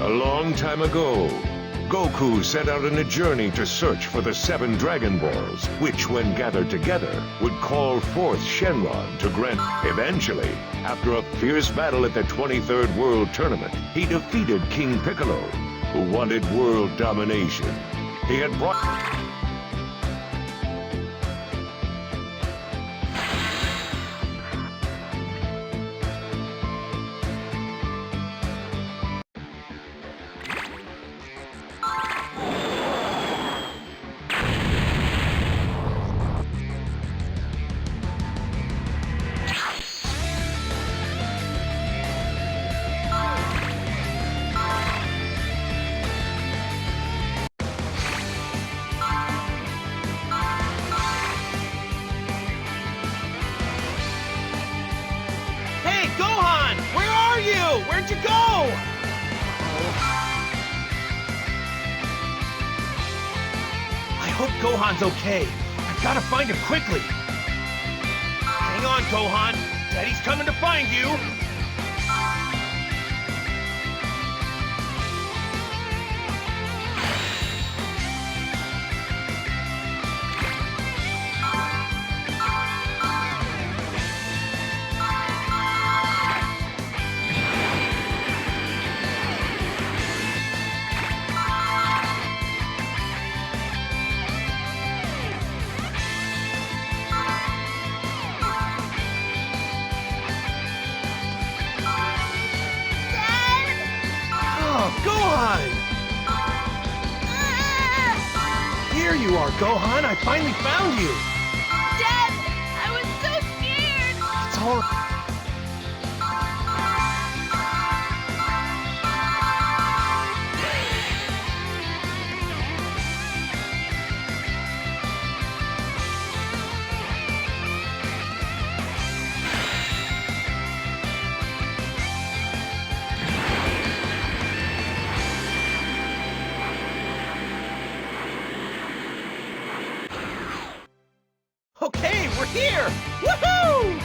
A long time ago, Goku set out on a journey to search for the 7 Dragon Balls, which, when gathered together, would call forth Shenron to grant. Eventually, after a fierce battle at the 23rd World Tournament, he defeated King Piccolo, who wanted world domination. He had brought... Hey, Gohan! Where are you? Where'd you go? I hope Gohan's okay. I've got to find him quickly. Hang on, Gohan. Daddy's coming to find you. Gohan! Here you are, Gohan. I finally found you. Dad, I was so scared. It's all right. Okay, we're here! Woohoo!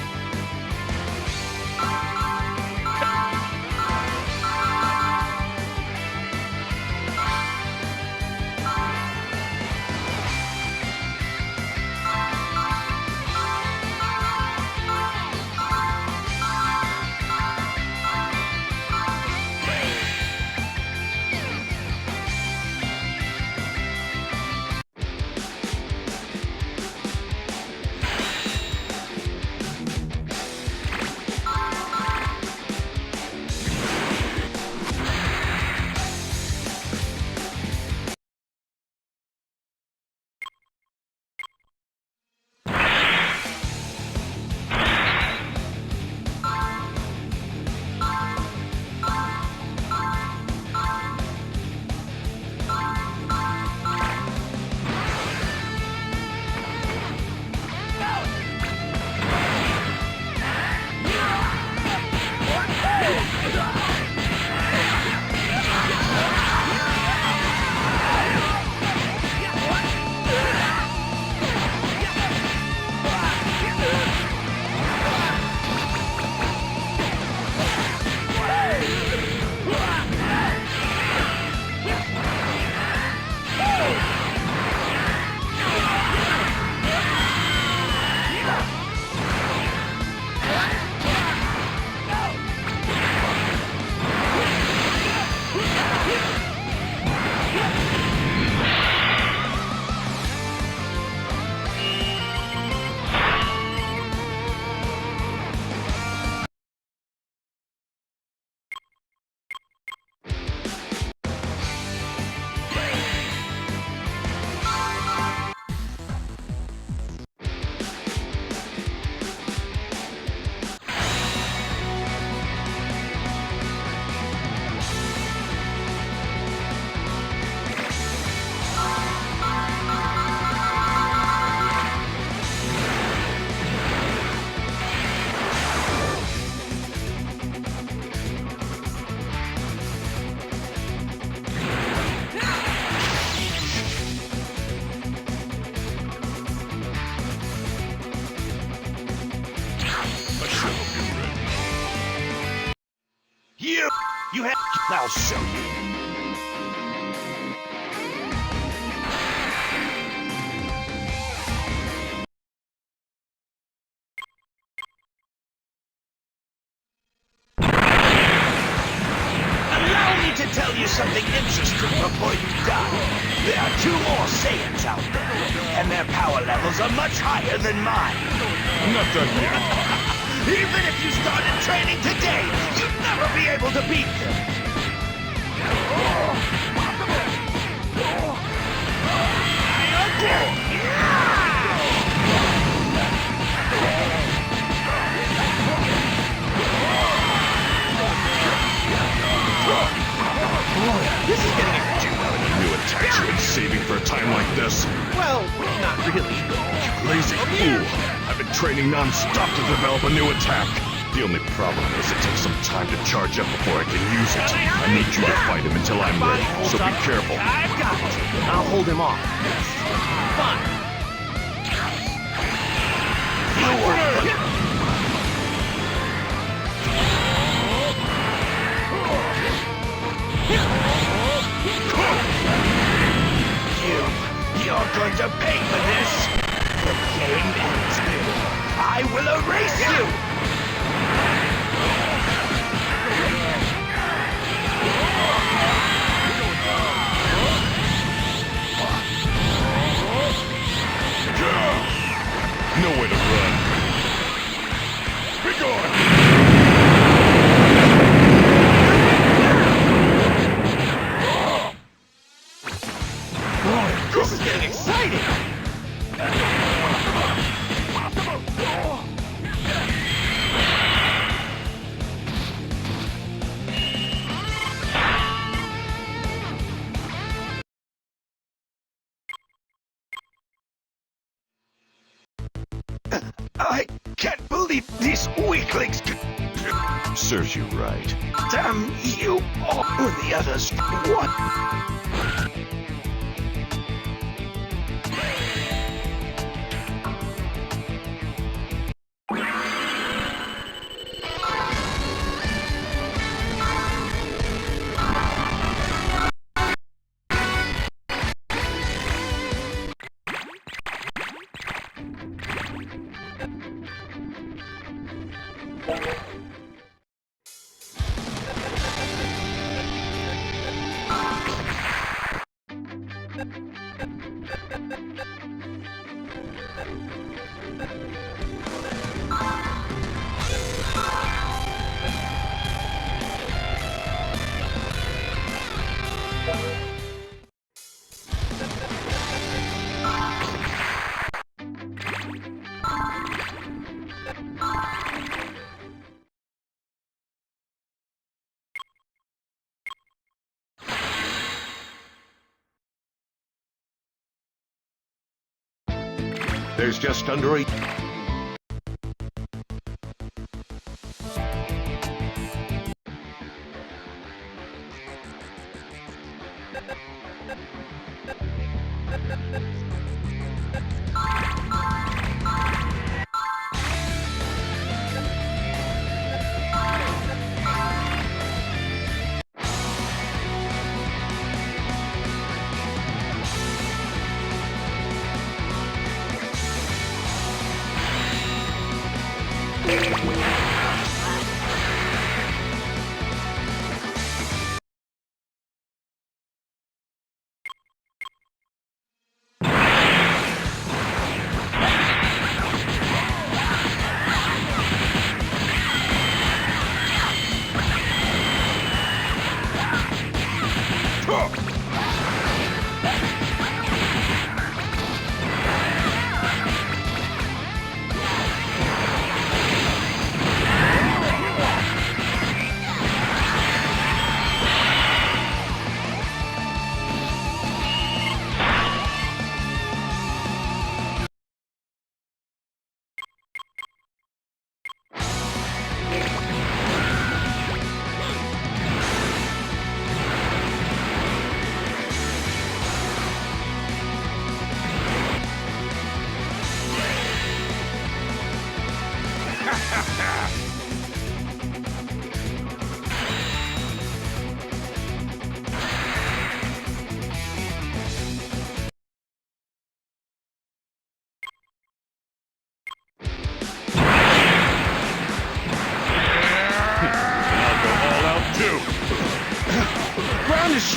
I'll show you. Allow me to tell you something interesting before you die. There are 2 more Saiyans out there, and their power levels are much higher than mine. Not done yet. Even if you started training today, you'd never be able to beat them. This is getting a... Do you have any new attacks you're saving for a time like this? Well, not really. Lazy fool! I've been training non-stop to develop a new attack. The only problem is it takes some time to charge up before I can use it. I need you to fight him until I'm ready, so be careful. I've got it. I'll hold him off. Fine. You're going to pay for this. The game ends here. I will erase you. Nowhere to run. Be gone! Boy, this is getting exciting. I can't believe these weaklings could... Serves you right. Damn you all the others. What? There's just under a...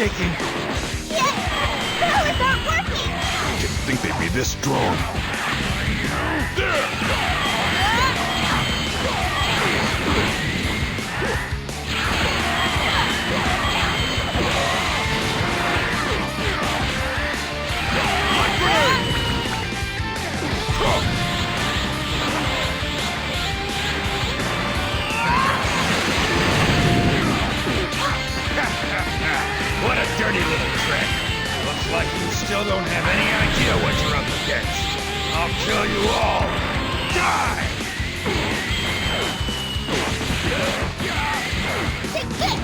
shaking. Yes! How is that working? Didn't think they'd be this strong. What a dirty little trick. Looks like you still don't have any idea what you're up against. I'll kill you all. Die! Take this!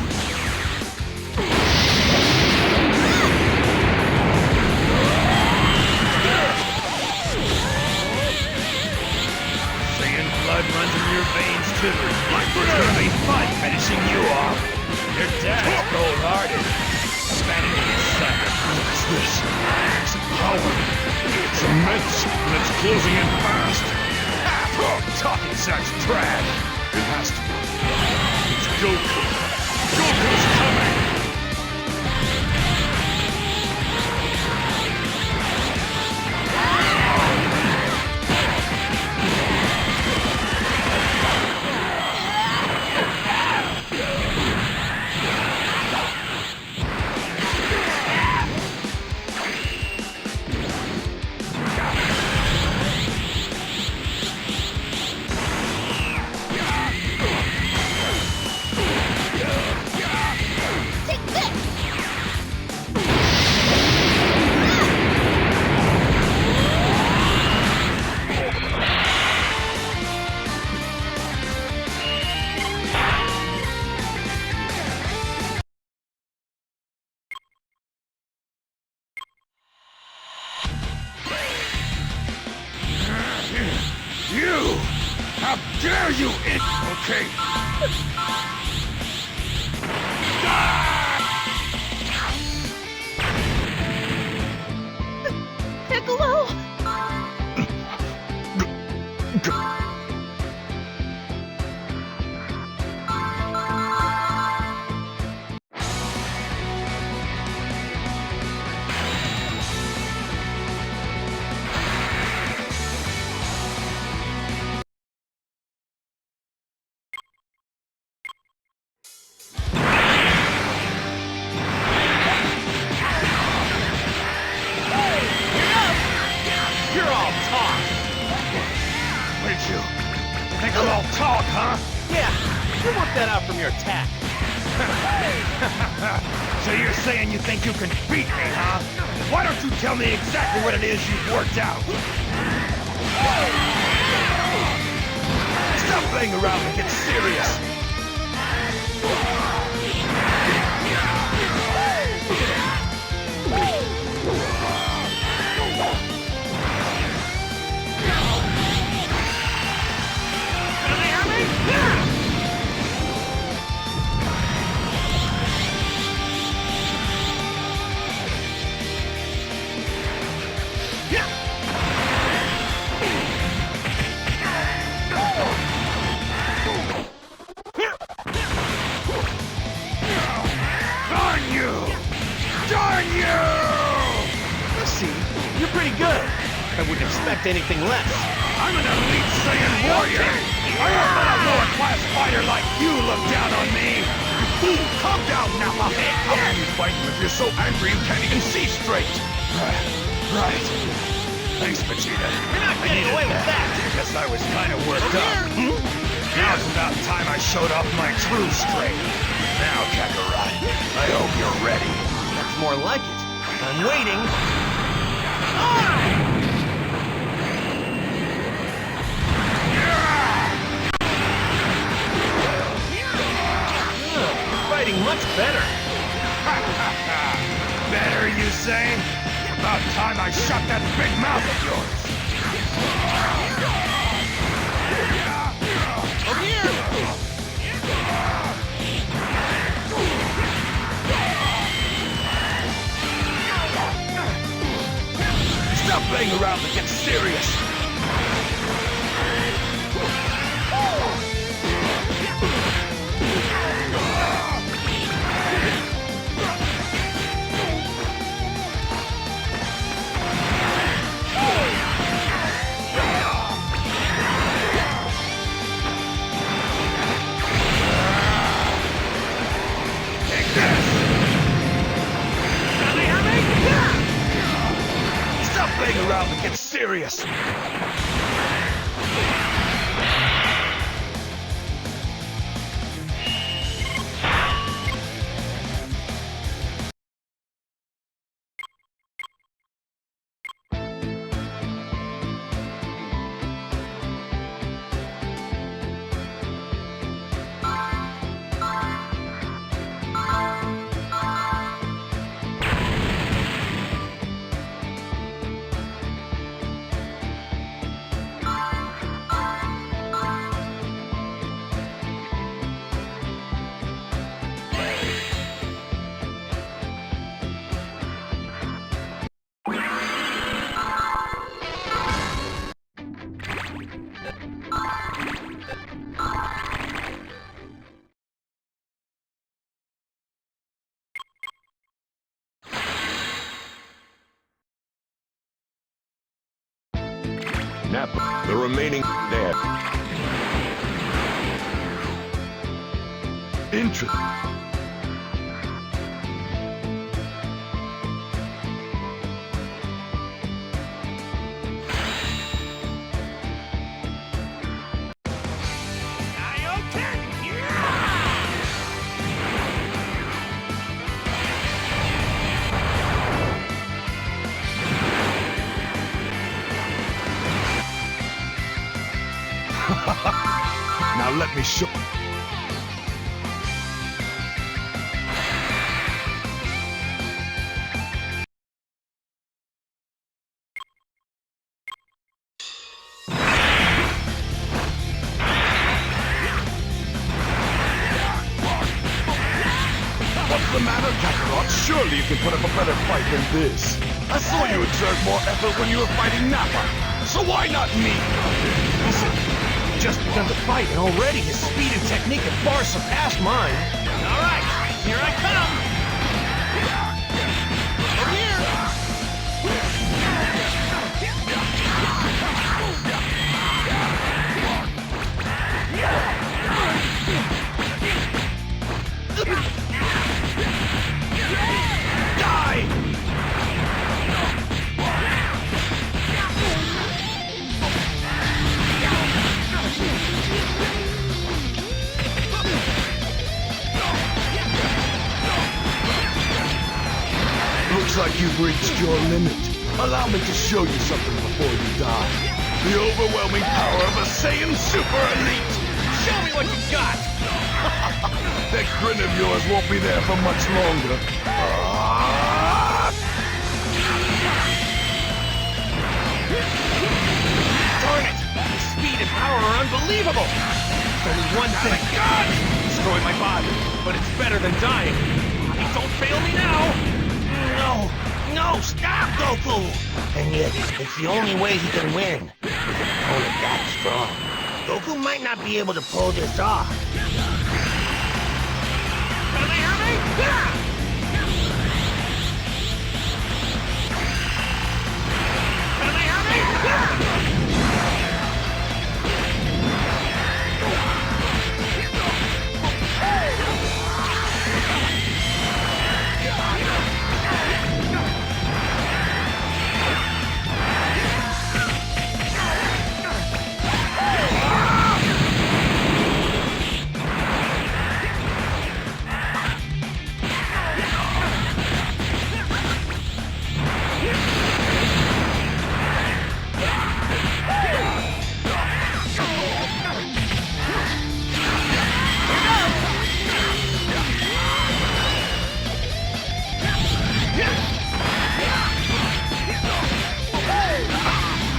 Seeing blood runs in your veins too. It's gonna be fun finishing you off. Your dad's cold-hearted. Spanning his son. What's this? It's power. It's immense, and it's closing in fast. Talking such trash. It has to be. It's Goku. Goku's coming! Take this! You! How dare you Okay. Piccolo! You're all talk. Where'd you? Think I'm all talk, huh? Yeah, you worked that out from your attack. So you're saying you think you can beat me, huh? Why don't you tell me exactly what it is you've worked out? Stop playing around and get serious. Darn you! Darn you! See, you're pretty good. I wouldn't expect anything less. I'm an elite Saiyan warrior! I won't let a lower class fighter like you look down on me! You fool, calm down, Nappa! How can you fight you if you're so angry you can't even see straight? Right. Thanks, Vegeta. You're not getting away with that. Guess I was kind of worked up. Now's about time I showed off my true strength. Now, Kakarot, I hope you're ready. That's more like it. I'm waiting. You're fighting much better. Better, you say? About time I shut that big mouth of yours. Over here. Stop playing around and get serious. about to get serious. Nappa, the remaining dead. Interesting. Now let me show. What's the matter, Kakarot? Surely you can put up a better fight than this. I saw you exert more effort when you were fighting Nappa, so why not me? Listen, we just begun to fight, and already his speed and technique have far surpassed mine. All right, here I come. Over here. Looks like you've reached your limit. Allow me to show you something before you die. The overwhelming power of a Saiyan Super Elite! Show me what you got. That grin of yours won't be there for much longer. Darn it! His speed and power are unbelievable! There's only one thing. Destroy my body, but it's better than dying. Please don't fail me now! No! No! Stop, Goku! And yet, it's the only way he can win. With an opponent that strong. Goku might not be able to pull this off. Can they hear me? Can they hear me?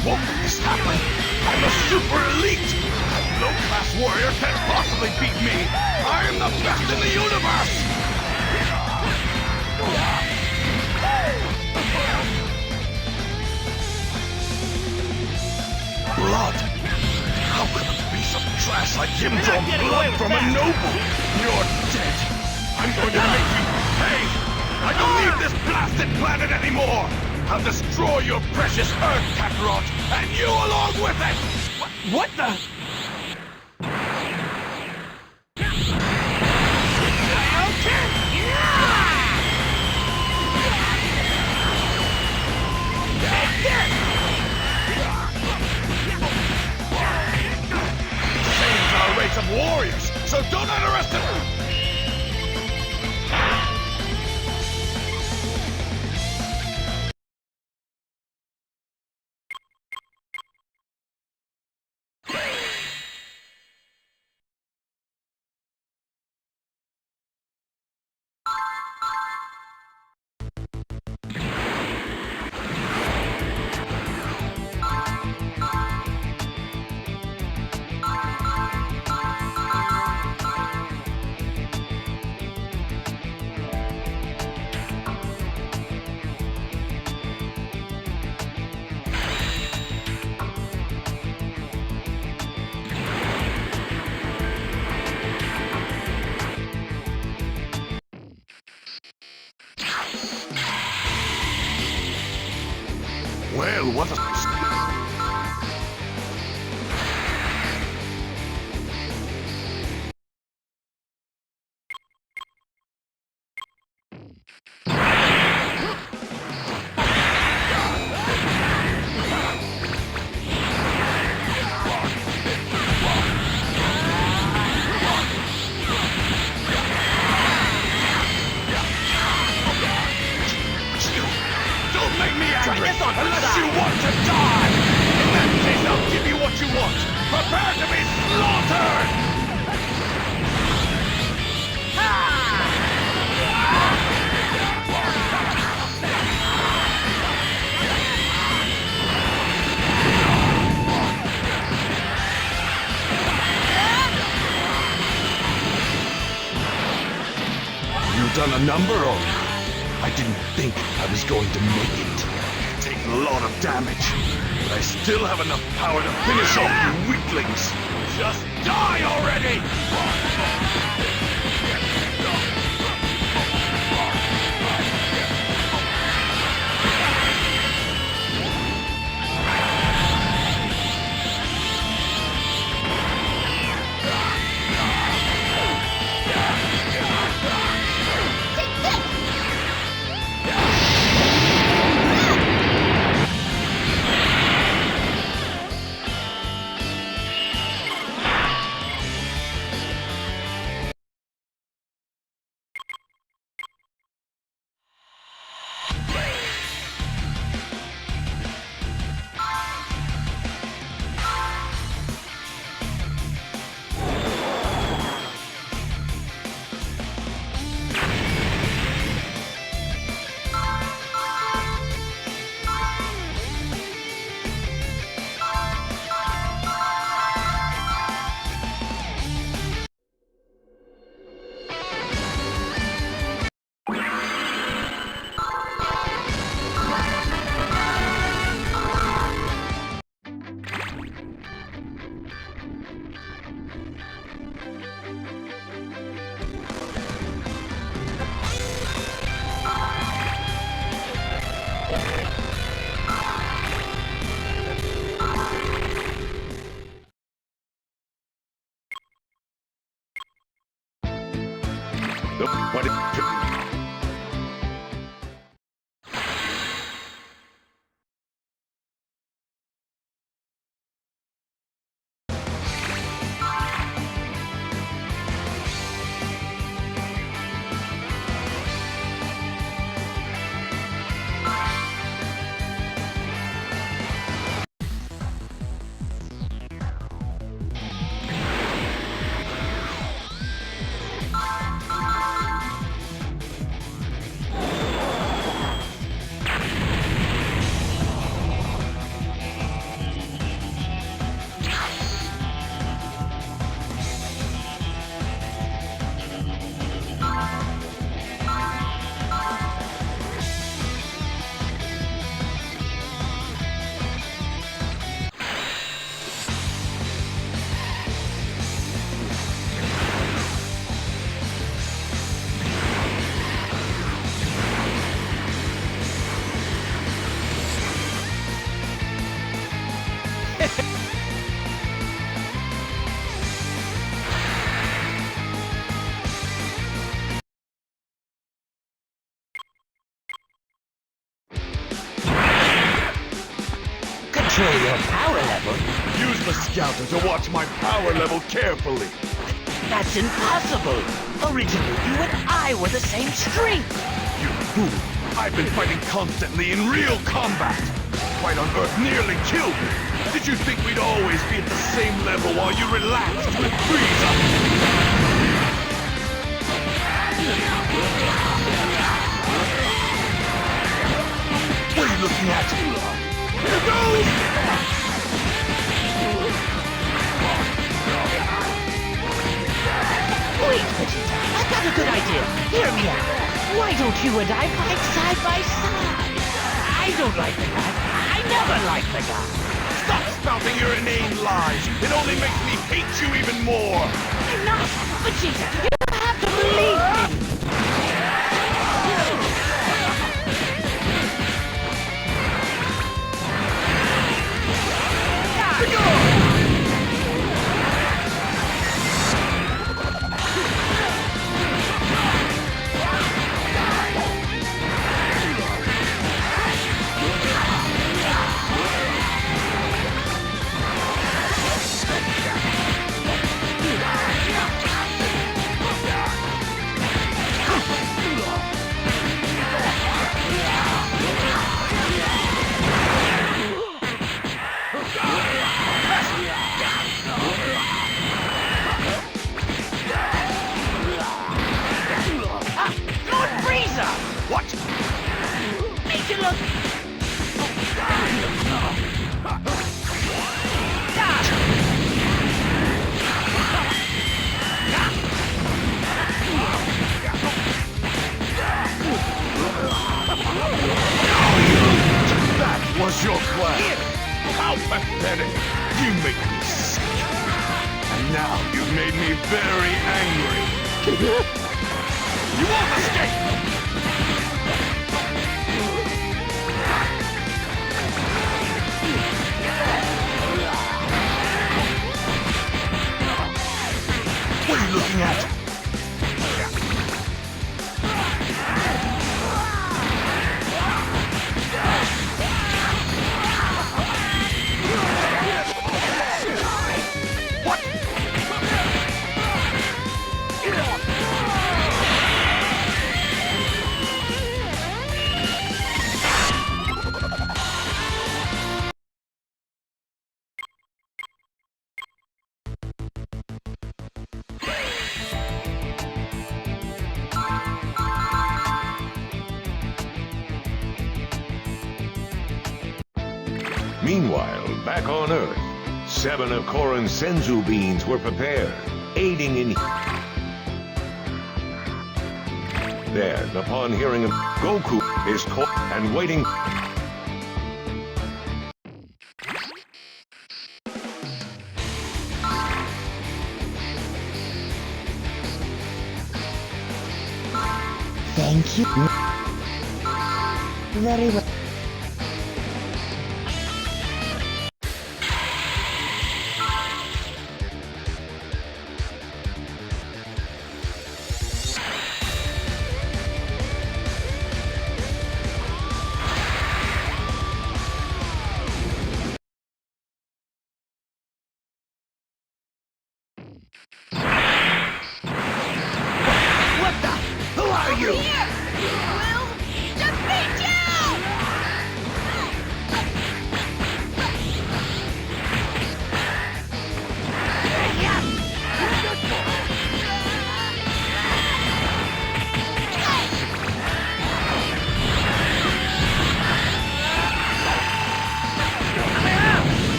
Won't let this happen. I'm a Super Elite! A low-class warrior can't possibly beat me! I am the best in the universe! Blood? How could a piece of trash like him draw blood from a noble? You're dead! I'm going to make you pay! I don't need this blasted planet anymore! I'll destroy your precious Earth, Kakarot, and you along with it! What the? of warriors, so don't underestimate. Well, what a... Don't make me angry unless you want to die! In that case, I'll give you what you want! Prepare to be slaughtered! You've done a number on me. I didn't think I was going to make it. Taking a lot of damage, but I still have enough power to finish off you weaklings. Just die already! What it... Control your power level. Use Use the scouter to watch my power level carefully. That's impossible. Originally, you and I were the same strength. You fool! I've been fighting constantly in real combat. Fight on Earth nearly killed me. Did you think we'd always be at the same level while you relaxed with Frieza? What are you looking at? Here goes! Wait, Vegeta, I got a good idea. Hear me out. Why don't you and I fight side by side? I don't like the guy. I never liked the guy. Stop spouting your inane lies. It only makes me hate you even more. I'm not. Vegeta, you have to believe me. What? Make it look... That was your plan. How pathetic. You make me sick. And now you've made me very angry. You won't escape! What are you looking at? Meanwhile, back on Earth, 7 of Korin's Senzu beans were prepared, aiding in... Then, upon hearing him, Goku is caught and waiting... Thank you. Very well. Who are you? Here! We'll defeat you!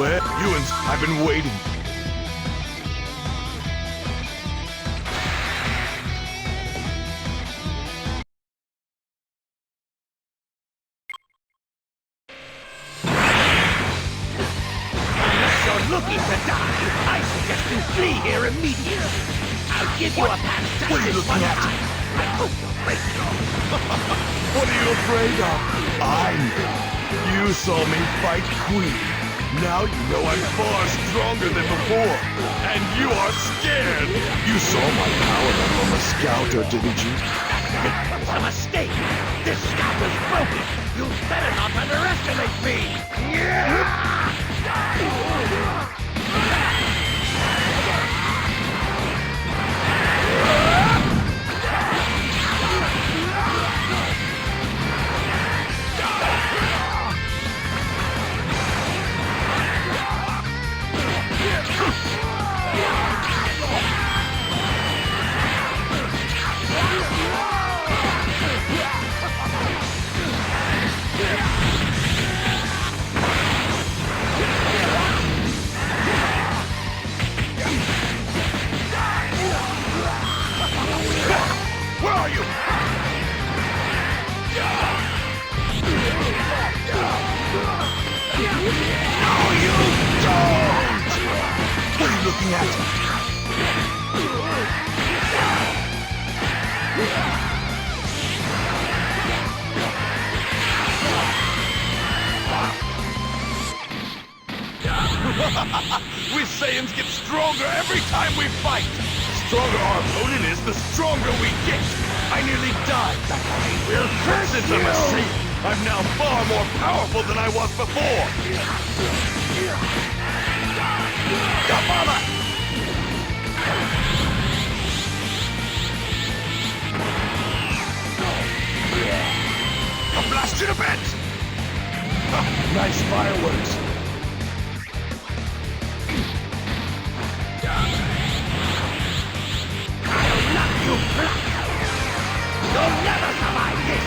Well, Ewan's, I've been waiting. Unless you're looking to die, I suggest you flee here immediately. I'll give you a pass to What are you looking at? I hope you're afraid of. What are you afraid of? I know. You saw me fight Queen. Now you know I'm far stronger than before. And you are scared. You saw my power level on the scouter, didn't you? It's a mistake. This scout is broken. You better not underestimate me. Where are you? No, you don't! What are you looking at? We Saiyans get stronger every time we fight. The stronger our opponent is, the stronger we get. I nearly died back when but since I'm a Saiyan, I'm now far more powerful than I was before. Kabbalah! I'll blast you to bits! Nice fireworks. You'll never survive this!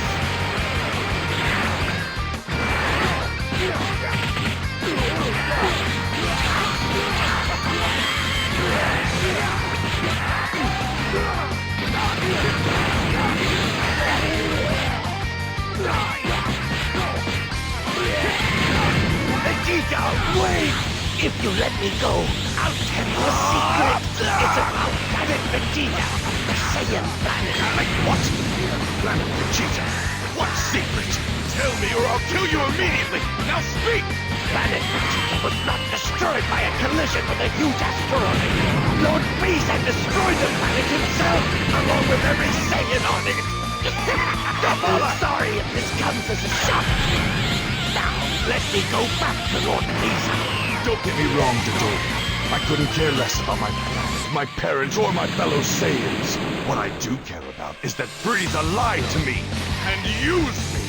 Vegeta, wait! If you let me go, I'll tell you a secret. It's about Planet Vegeta, the Saiyan planet. What? Planet Vegeta? What secret? Tell me or I'll kill you immediately! Now speak! Planet Vegeta was not destroyed by a collision with a huge asteroid. Lord Frieza destroyed the planet himself, along with every Saiyan on it. I'm sorry if this comes as a shock. Now, let me go back to Lord Frieza. Don't get me wrong, Dodoria. I couldn't care less about my planet, my parents, or my fellow Saiyans. What I do care about is that Frieza lied to me and used me.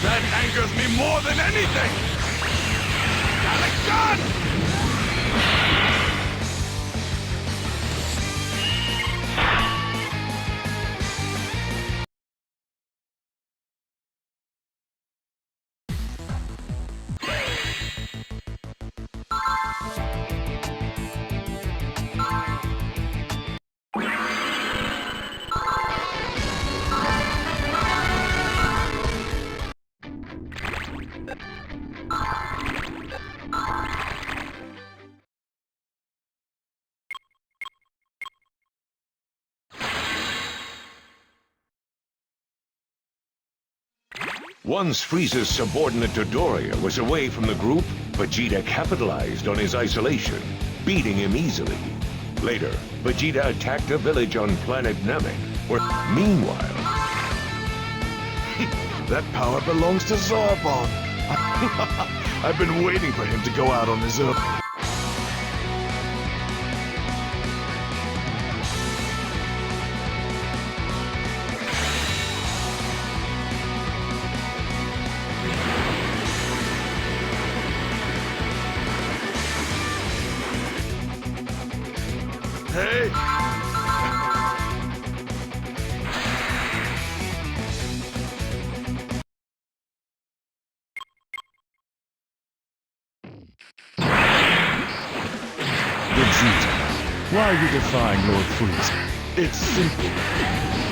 That angers me more than anything. Got a gun! Once Frieza's subordinate Dodoria was away from the group, Vegeta capitalized on his isolation, beating him easily. Later, Vegeta attacked a village on planet Namek, where, meanwhile... That power belongs to Zarbon. I've been waiting for him to go out on his own. Hey! Why are you defying Lord Frieza? It's simple.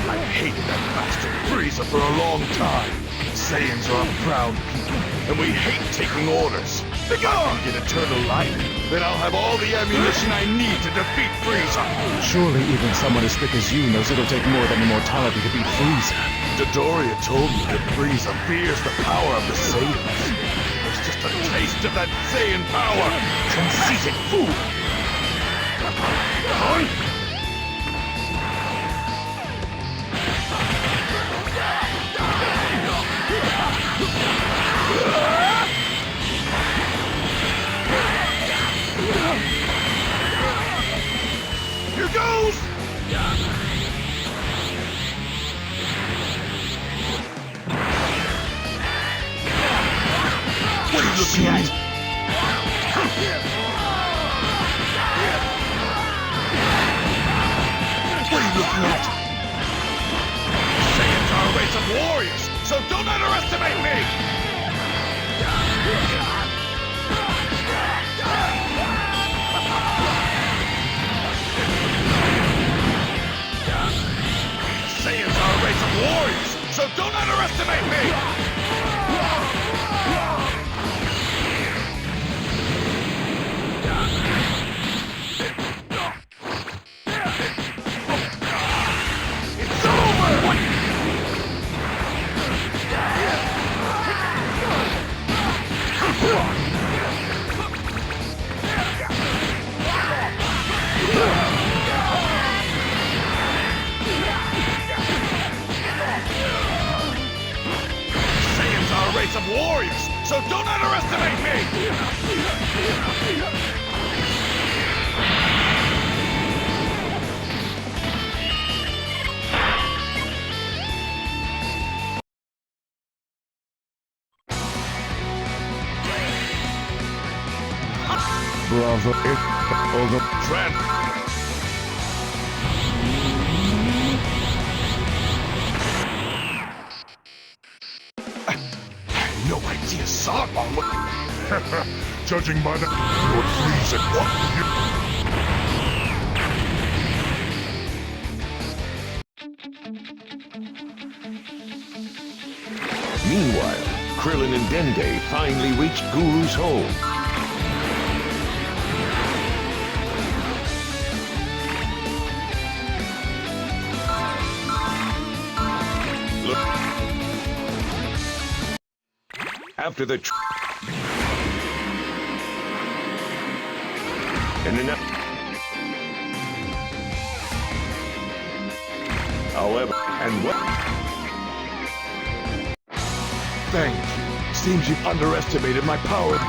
I hated that bastard Frieza for a long time. Saiyans are a proud people, and we hate taking orders. If I can get eternal life, then I'll have all the ammunition I need to defeat Frieza. Surely even someone as thick as you knows it'll take more than immortality to beat Frieza. Dodoria told me that Frieza fears the power of the Saiyans. There's just a taste of that Saiyan power. Conceited fool! Here goes! What are you looking at? What are you looking at? Saiyans are a race of warriors, so don't underestimate me! Saiyans are a race of warriors, so don't underestimate me! It's over! Saiyans are a race of warriors, so don't underestimate me! Bravo, it's over. Trent! I had no idea Saruman would... Judging by the... Lord Frieza, what... Meanwhile, Krillin and Dende finally reached Guru's home. Look. After the and then however, and what? Thank you. Seems you've underestimated my power.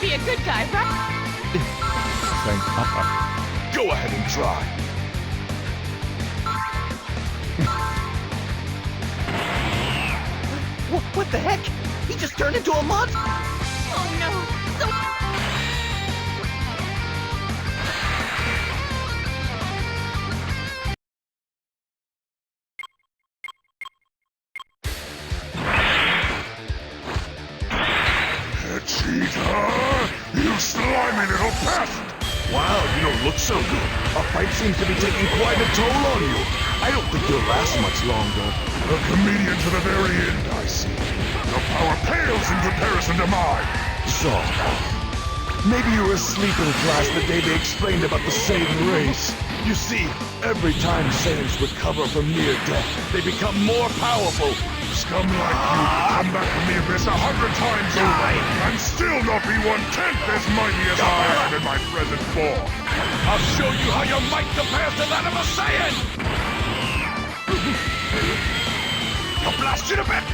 be a good guy, right? Go ahead and try. What the heck? He just turned into a monster! Oh no! So Vegeta! You slimy little pest! Wow, you don't look so good. Our fight seems to be taking quite a toll on you. I don't think you'll last much longer. A comedian to the very end, I see. Your power pales in comparison to mine. So, maybe you were asleep in class the day they explained about the Saiyan race. You see, every time Saiyans recover from near death, they become more powerful. Scum like you could come back from the abyss 100 times over, and still not be 1/10 as mighty as I am in my present form. I'll show you how your might compares to that of a Saiyan! I'll blast you to bit!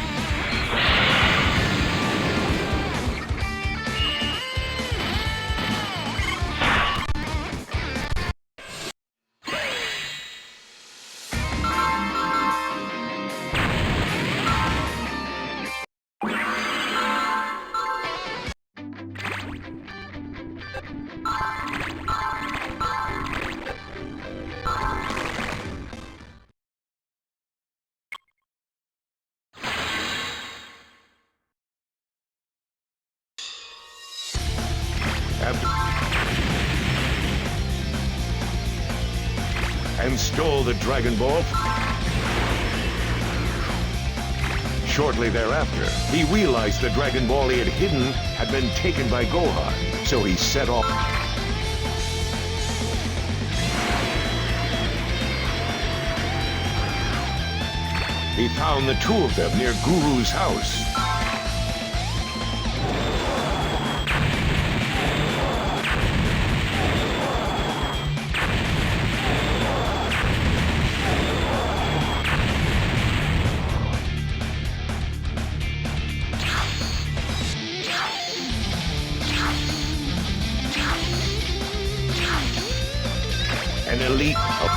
And stole the Dragon Ball. Shortly thereafter, he realized the Dragon Ball he had hidden had been taken by Gohan, so he set off. He found the two of them near Guru's house. An elite of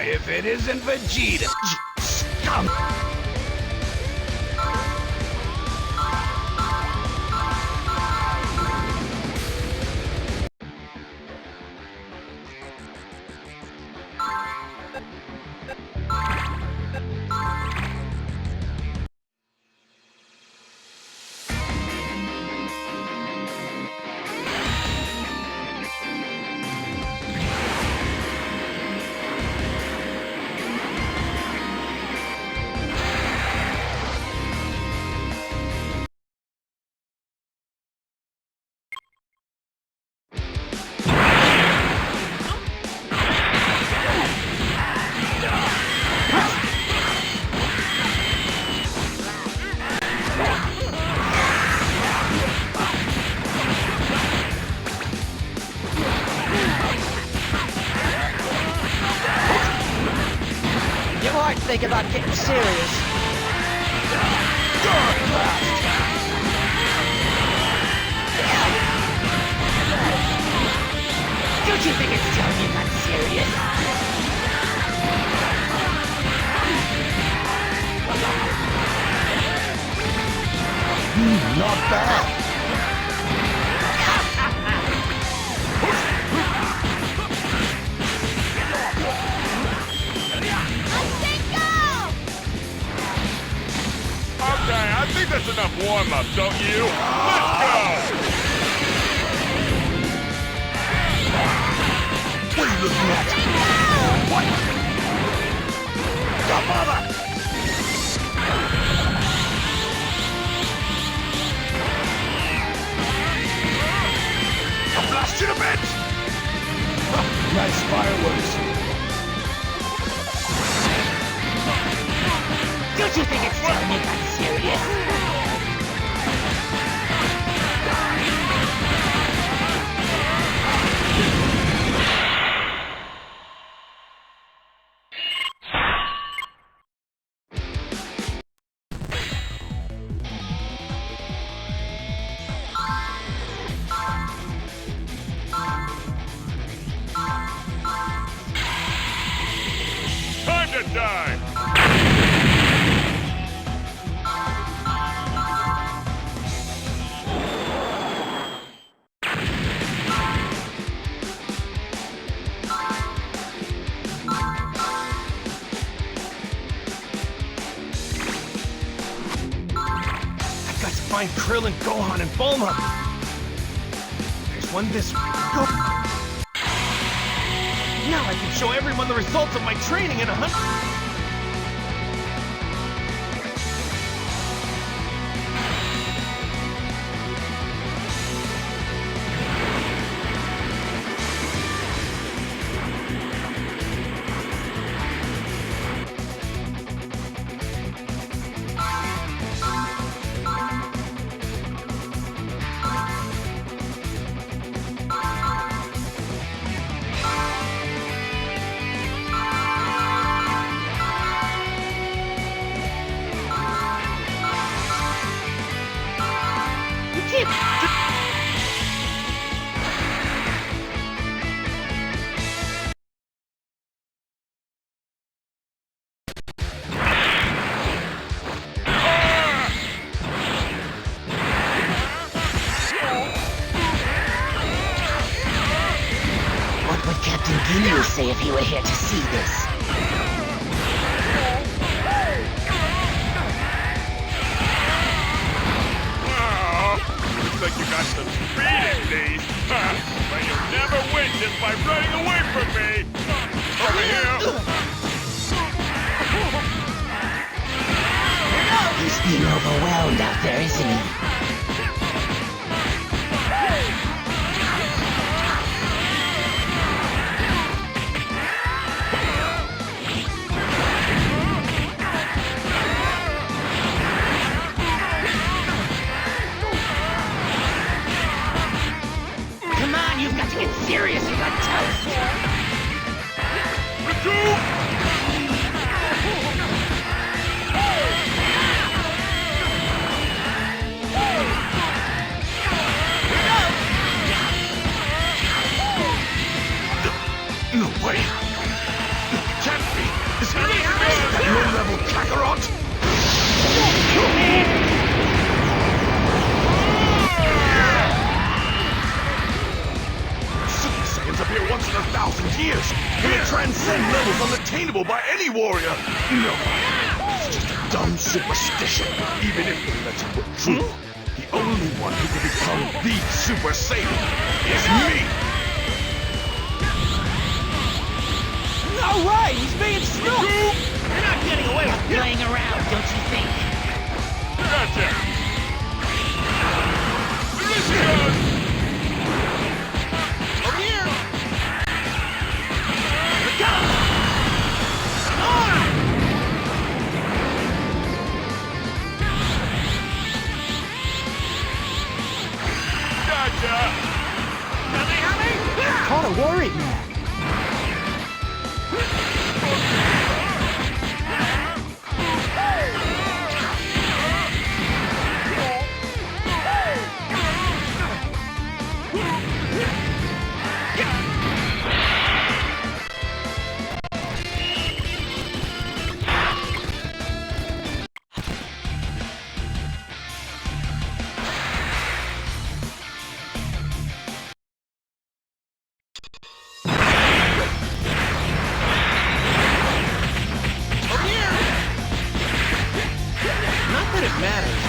If it isn't Vegeta, scum! Think about getting serious. Don't you think it's time you got serious? Not bad. I think that's enough warm-up, don't you? Let's go! What are you looking at? What? Stop, mother! explosion event! Nice fireworks. Don't you think it's time you got serious? Time to die! I've got to find Krillin, Gohan, and Bulma. There's one this way. Go. Now I can show everyone the results of my training in 100. What would Captain Ginyu say if he were here to see this? Looks like you got some speed in these. But you'll never win just by running away from me. Over here. He's being overwhelmed out there, isn't he? Come on, you've got to get serious, you got toast. No way! It can't be! Is that low-level Kakarot? Super Saiyans appear once in 1,000 years! They transcend levels unattainable by any warrior! No! It's just a dumb superstition! Even if the legend were true, the only one who can become the Super Saiyan is me! All right, he's being snooped. You're not getting away with it. Playing around, don't you think? Gotcha! There she goes! Over here. Here it comes. On! Gotcha! Caught a worried man.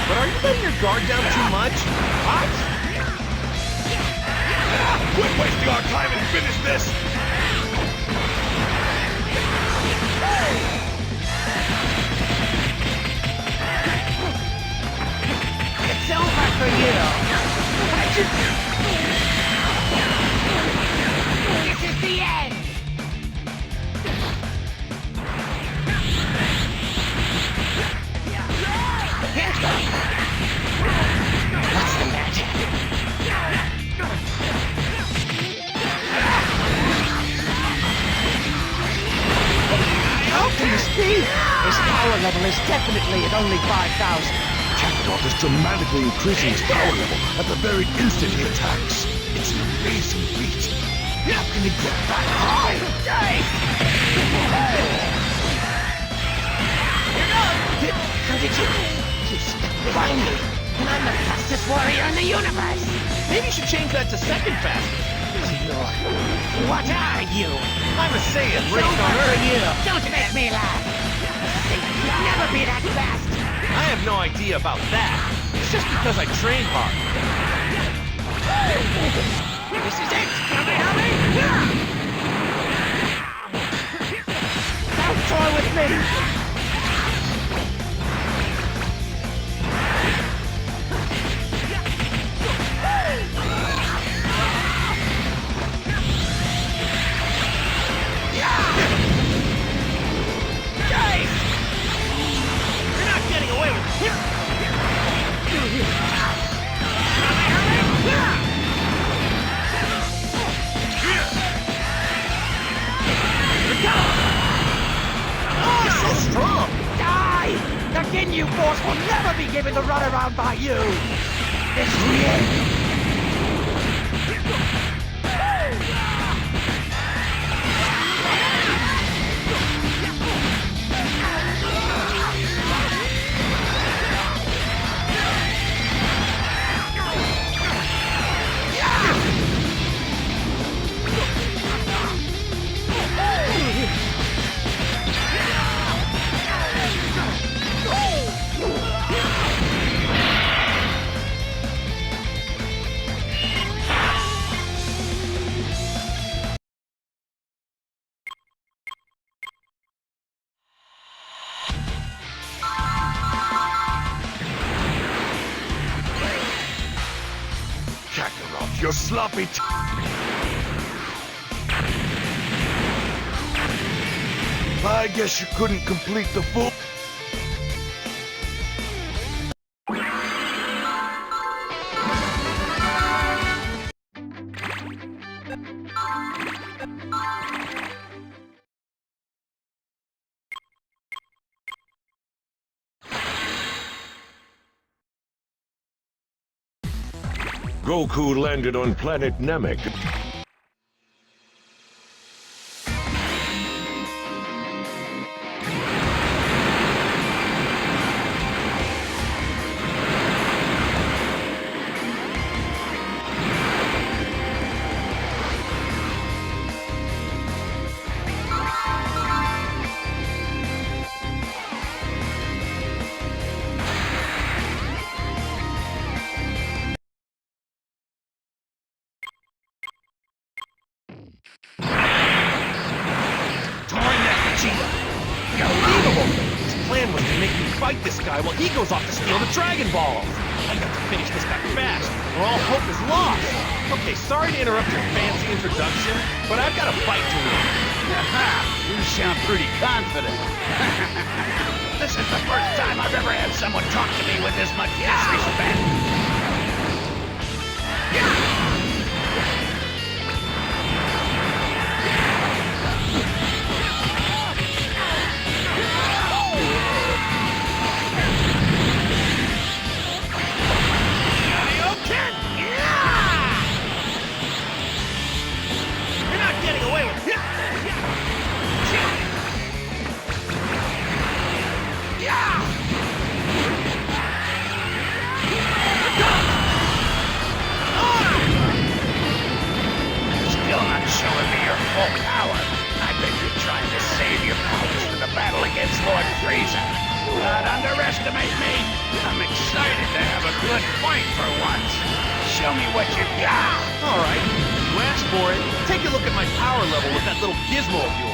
But are you letting your guard down too much? What? Quit wasting our time and finish this! It's over for you. His power level is definitely at only 5,000. Kakarot is dramatically increasing his power level at the very instant he attacks. It's an amazing feat. How can he get that high? How did you? You stuck behind me, and I'm the fastest warrior in the universe. Maybe you should change that to second fastest. What are you? I'm a Saiyan raised on For Earth. you. Don't make me laugh. You'll never be that fast. I have no idea about that. It's just because I train hard. This is it. Don't toy with me. You're not getting away with it. Oh, you're so strong. Die! The Ginyu Force will never be given the runaround by you. This is the end. Kakarot, you're sloppy. I guess you couldn't complete the full... Goku landed on planet Namek. Unbelievable! His plan was to make me fight this guy while he goes off to steal the Dragon Balls. I got to finish this guy fast, or all hope is lost. Okay, sorry to interrupt your fancy introduction, but I've got a fight to win. You sound pretty confident. This is the first time I've ever had someone talk to me with this much disrespect. You're not getting away with it. Still not showing me your full power. I bet you're trying to save your powers for the battle against Lord Frieza. Don't underestimate me. I'm excited to have a good fight for once. Show me what you got. All right, you asked for it. Take a look at my power level with that little gizmo of yours.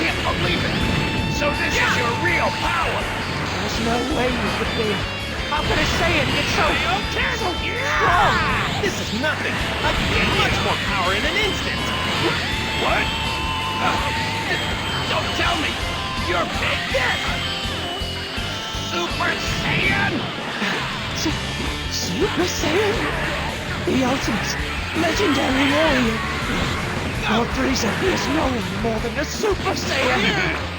can't believe it. So this is your real power. There's no way you could be. How could I say it? It's so strong. This is nothing. I can gain much more power in an instant. What? Don't tell me you're big. Super Saiyan? Super Saiyan? The ultimate, legendary warrior. Lord Frieza, he is no one more than a Super Saiyan.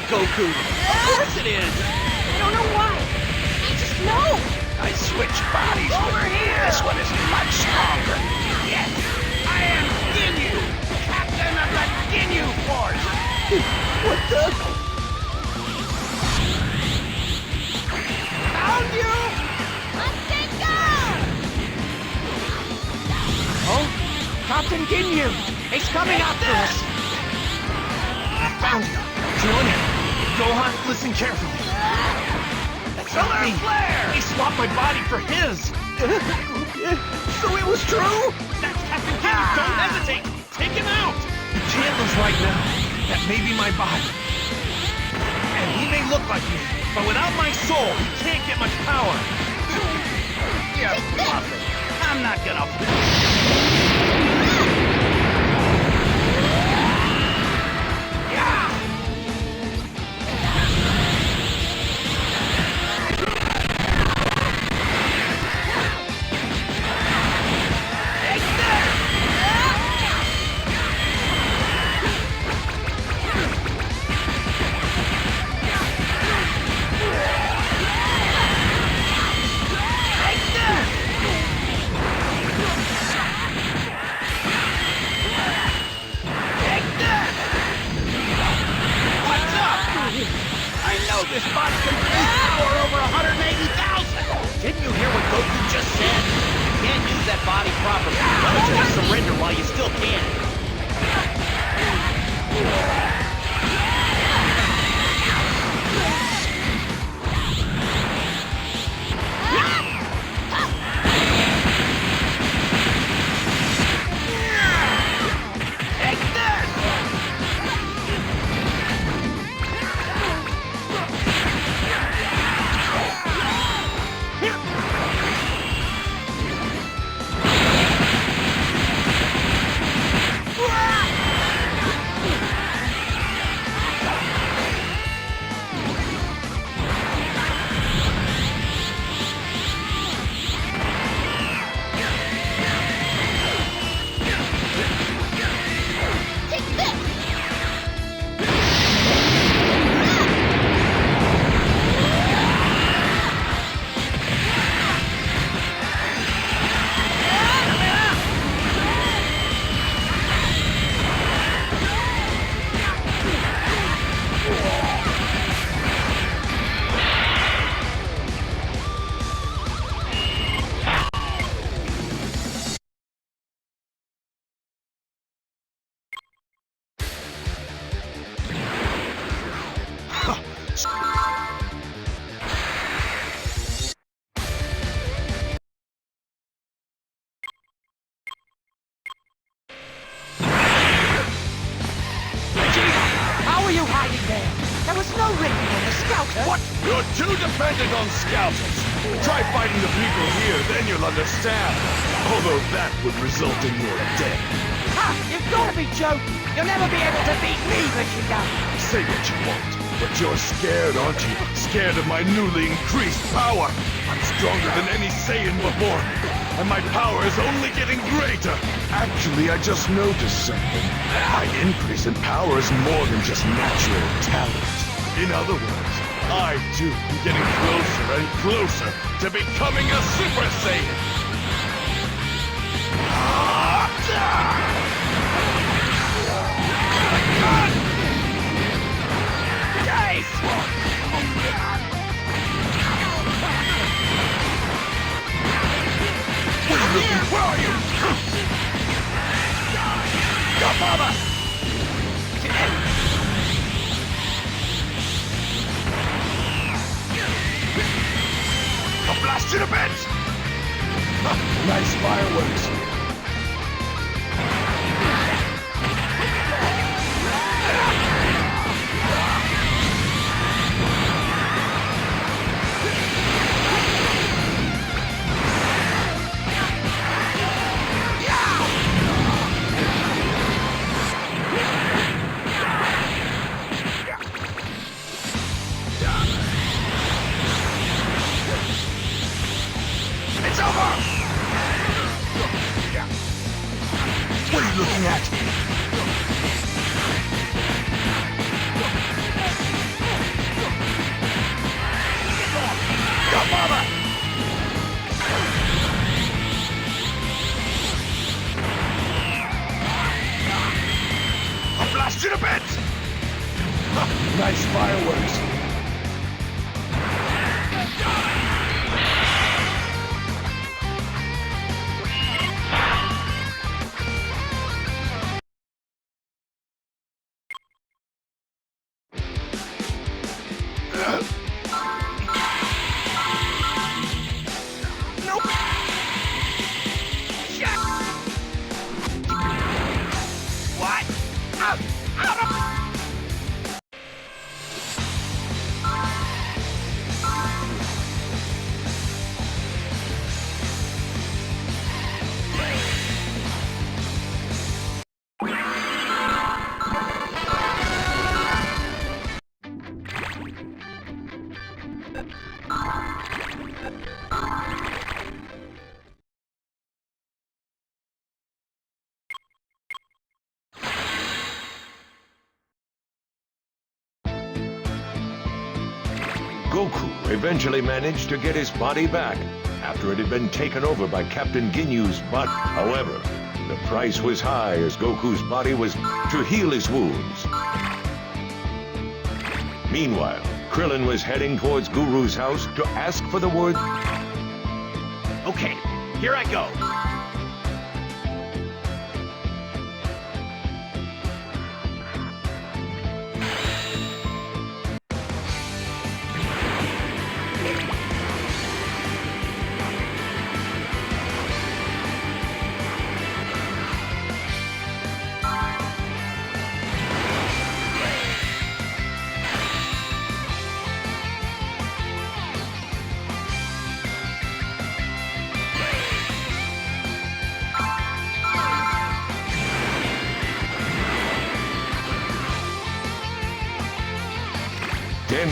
Goku. Of course it is. I don't know why. I just know. I switched bodies over here. This one is much stronger. Yes, I am Ginyu, captain of the Ginyu Force. What the? Found you! Let's get go. Oh, Captain Ginyu! He's coming after us! I found you. Join him. Gohan, listen carefully. That's not Solar me. flare! He swapped my body for his. So it was true? That's Captain Ginyu. Don't hesitate. Take him out. Chandler's right now. That may be my body. And he may look like me, but without my soul, he can't get much power. You're bluffing. I'm not gonna... This bot can produce power over 180,000! Didn't you hear what Goku just said? You can't use that body properly. Why don't you just surrender while you still can? Take this! scouter? What? You're too dependent on scouters. Try fighting the people here, then you'll understand. Although that would result in your death. Ha! You've got to be joking! You'll never be able to beat me, Vegeta! Say what you want, but you're scared, aren't you? Scared of my newly increased power. I'm stronger than any Saiyan before me, and my power is only getting greater. Actually, I just noticed something. My increase in power is more than just natural talent. In other words, I too am getting closer and closer to becoming a Super Saiyan. Where are you? Go, Mama! I'll blast you to bits! Nice fireworks. It's over! What are you looking at? Go, Mama! I'll blast you to bits! Nice fireworks. Goku eventually managed to get his body back after it had been taken over by Captain Ginyu's body. However, the price was high as Goku's body was to heal his wounds. Meanwhile, Krillin was heading towards Guru's house to ask for the word. Okay, here I go. Then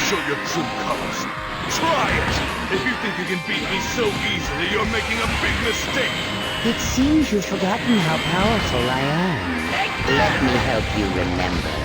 Show your true colors. Try it! If you think you can beat me so easily, you're making a big mistake! It seems you've forgotten how powerful I am. Let me help you remember.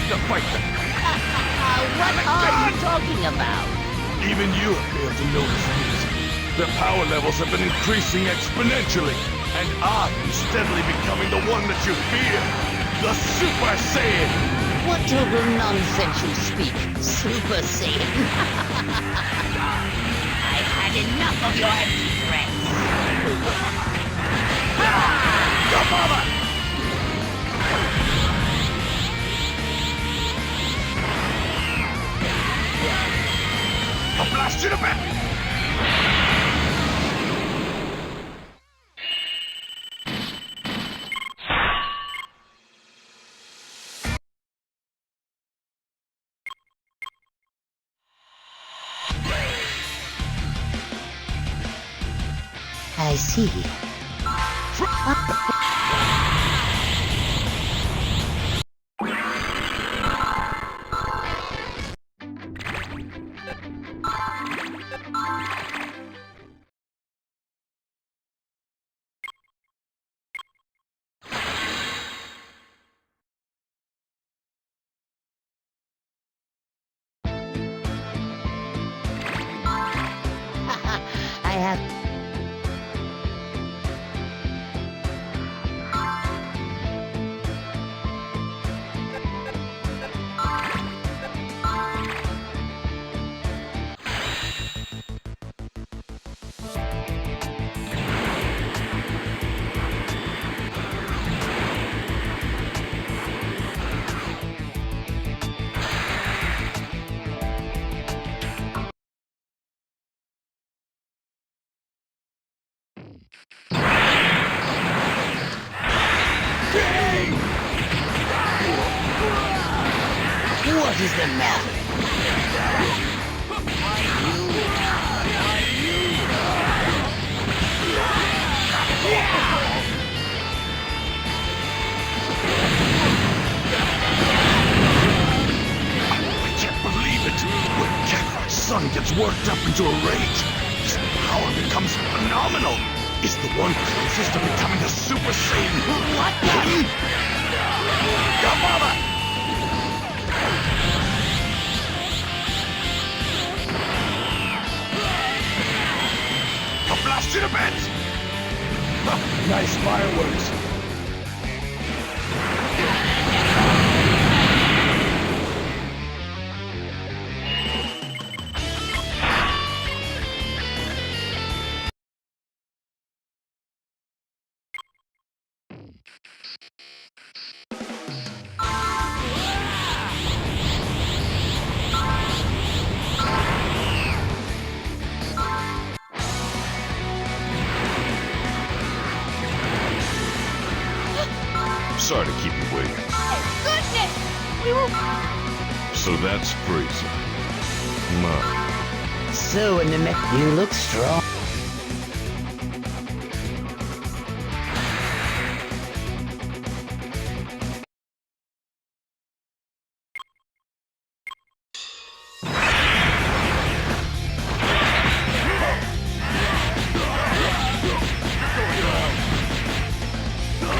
to fight them. What are you talking about? Even you have failed to notice this. Their power levels have been increasing exponentially, and I am steadily becoming the one that you fear. The Super Saiyan! What total nonsense you speak, Super Saiyan. I've had enough of your empty threats. Your father! I'll blast you to bed! I see. I have... What is the matter? I can't believe it! When Kakarot's son gets worked up into a rage, his power becomes phenomenal! Is the one closest to becoming a Super Saiyan. What? Your father! I'll blast you to bits! Nice fireworks! Sorry to keep you waiting. Goodness! We were... So that's Frieza. My. So, Namek, you look strong.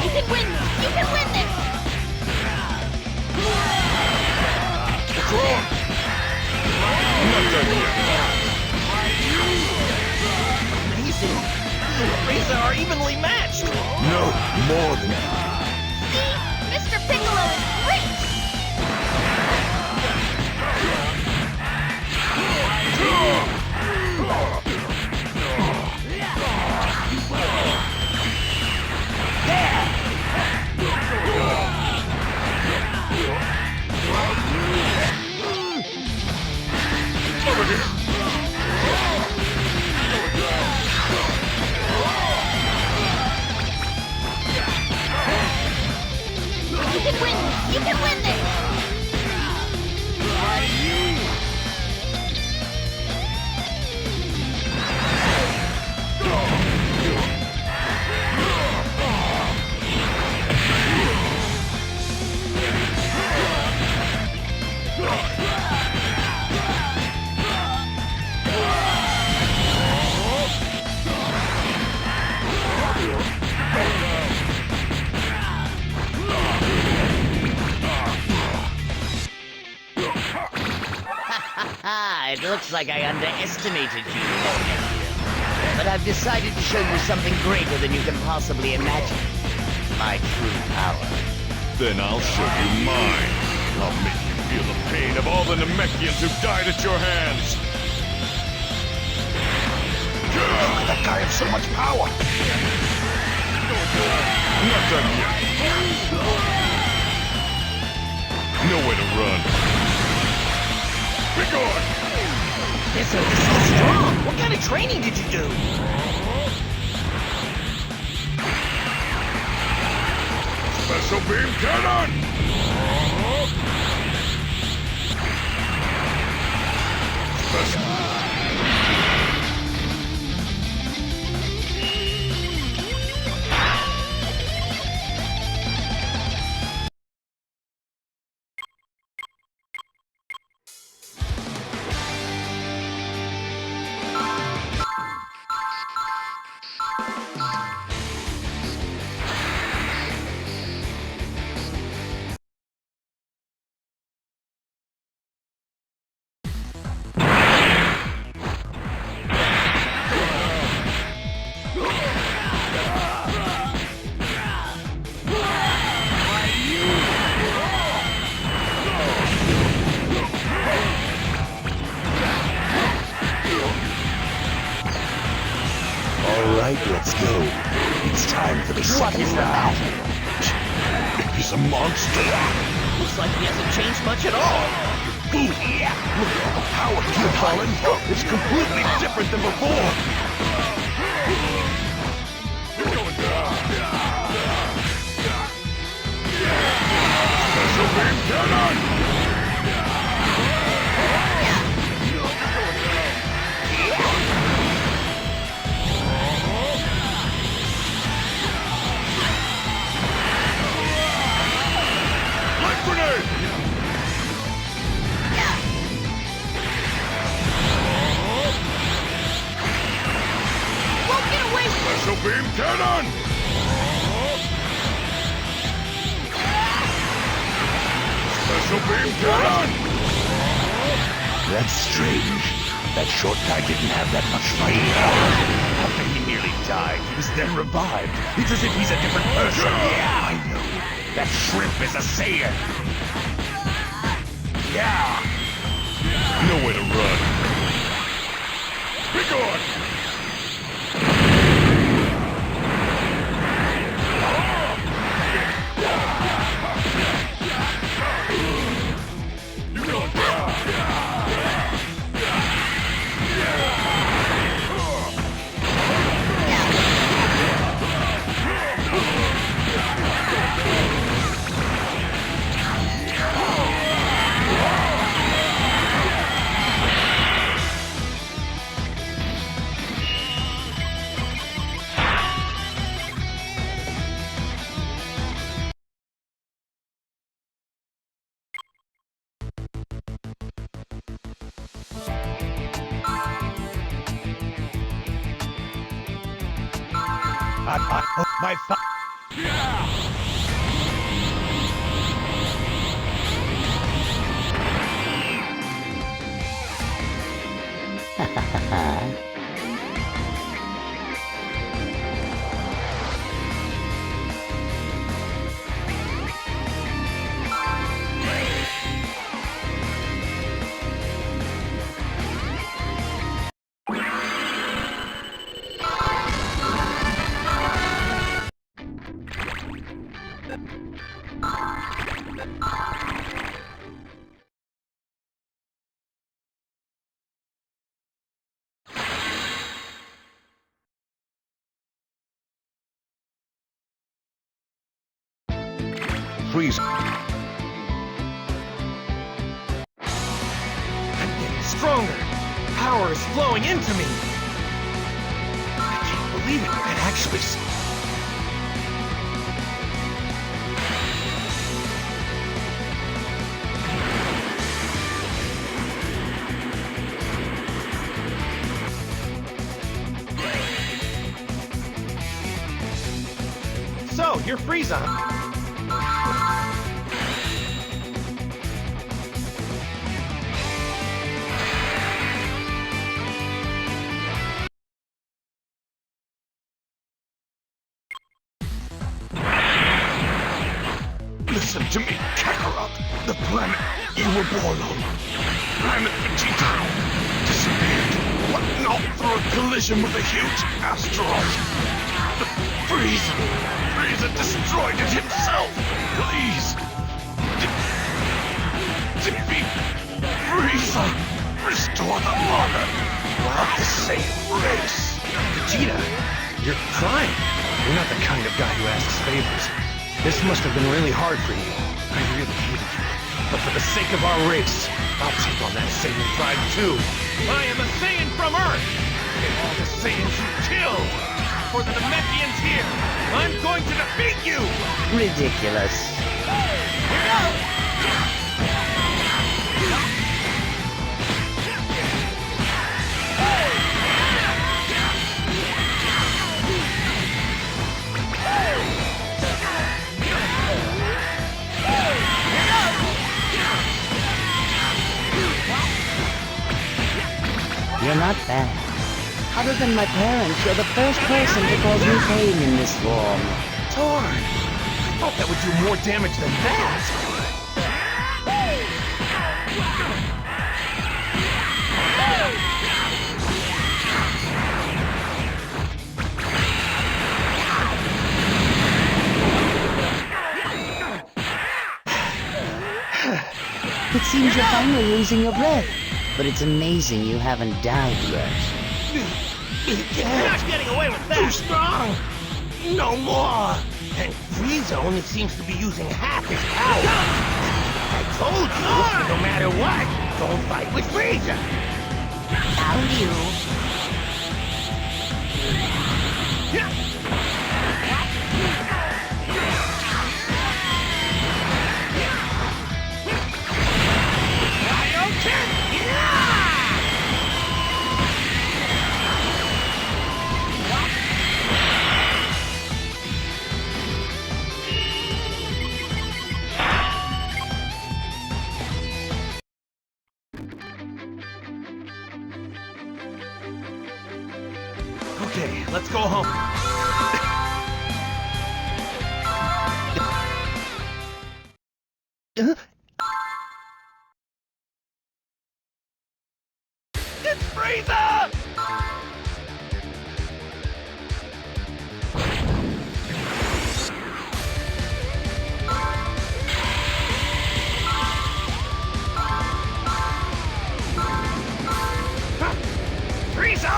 You can win this! You can win this! Amazing. You and Frieza are evenly matched. No, more than See? Mr. Piccolo is great! over here! You can win this! You can win this! It looks like I underestimated you, Lord Elliot. But I've decided to show you something greater than you can possibly imagine. My true power. Then I'll show you mine. I'll make you feel the pain of all the Namekians who died at your hands. That guy has so much power. Not done yet. Nowhere to run. Be gone! This is so strong. What kind of training did you do? Special beam cannon! Special... Let's go. It's time for the second round. He's a monster. Looks like he hasn't changed much at all. Ooh, yeah. Look at all the power here, Colin. It's completely different than before. You're going down. Special beam cannon. Special beam cannon! Special beam cannon! That's strange. That short guy didn't have that much fighting power. After he nearly died, he was then revived. It's as if he's a different person. Yeah, I know. That shrimp is a Saiyan. Yeah. Nowhere to run. Be gone! My Freeze. I'm getting stronger. Power is flowing into me. I can't believe it. It actually... So, you're Frieza. Listen to me, Kakarot. The planet you were born on, planet Vegeta, disappeared. But not through a collision with a huge asteroid. Frieza destroyed it himself. Please. Defeat Frieza. Restore the honor of the Saiyan race. Vegeta, you're crying. You're not the kind of guy who asks favors. This must have been really hard for you. I really hated you. But for the sake of our race, I'll take on that Saiyan tribe too. I am a Saiyan from Earth! And all the Saiyans you killed! For the Namekians here, I'm going to defeat you! Ridiculous. You're not bad. Other than my parents, you're the first person to cause me pain in this form. Darn! I thought that would do more damage than that! It seems you're finally losing your breath. But it's amazing you haven't died yet. You're not getting away with that! Too strong! No more! And Frieza only seems to be using half his power. I told you, no matter what, don't fight with Frieza! Found you. Okay, let's go home. It's Frieza! Frieza!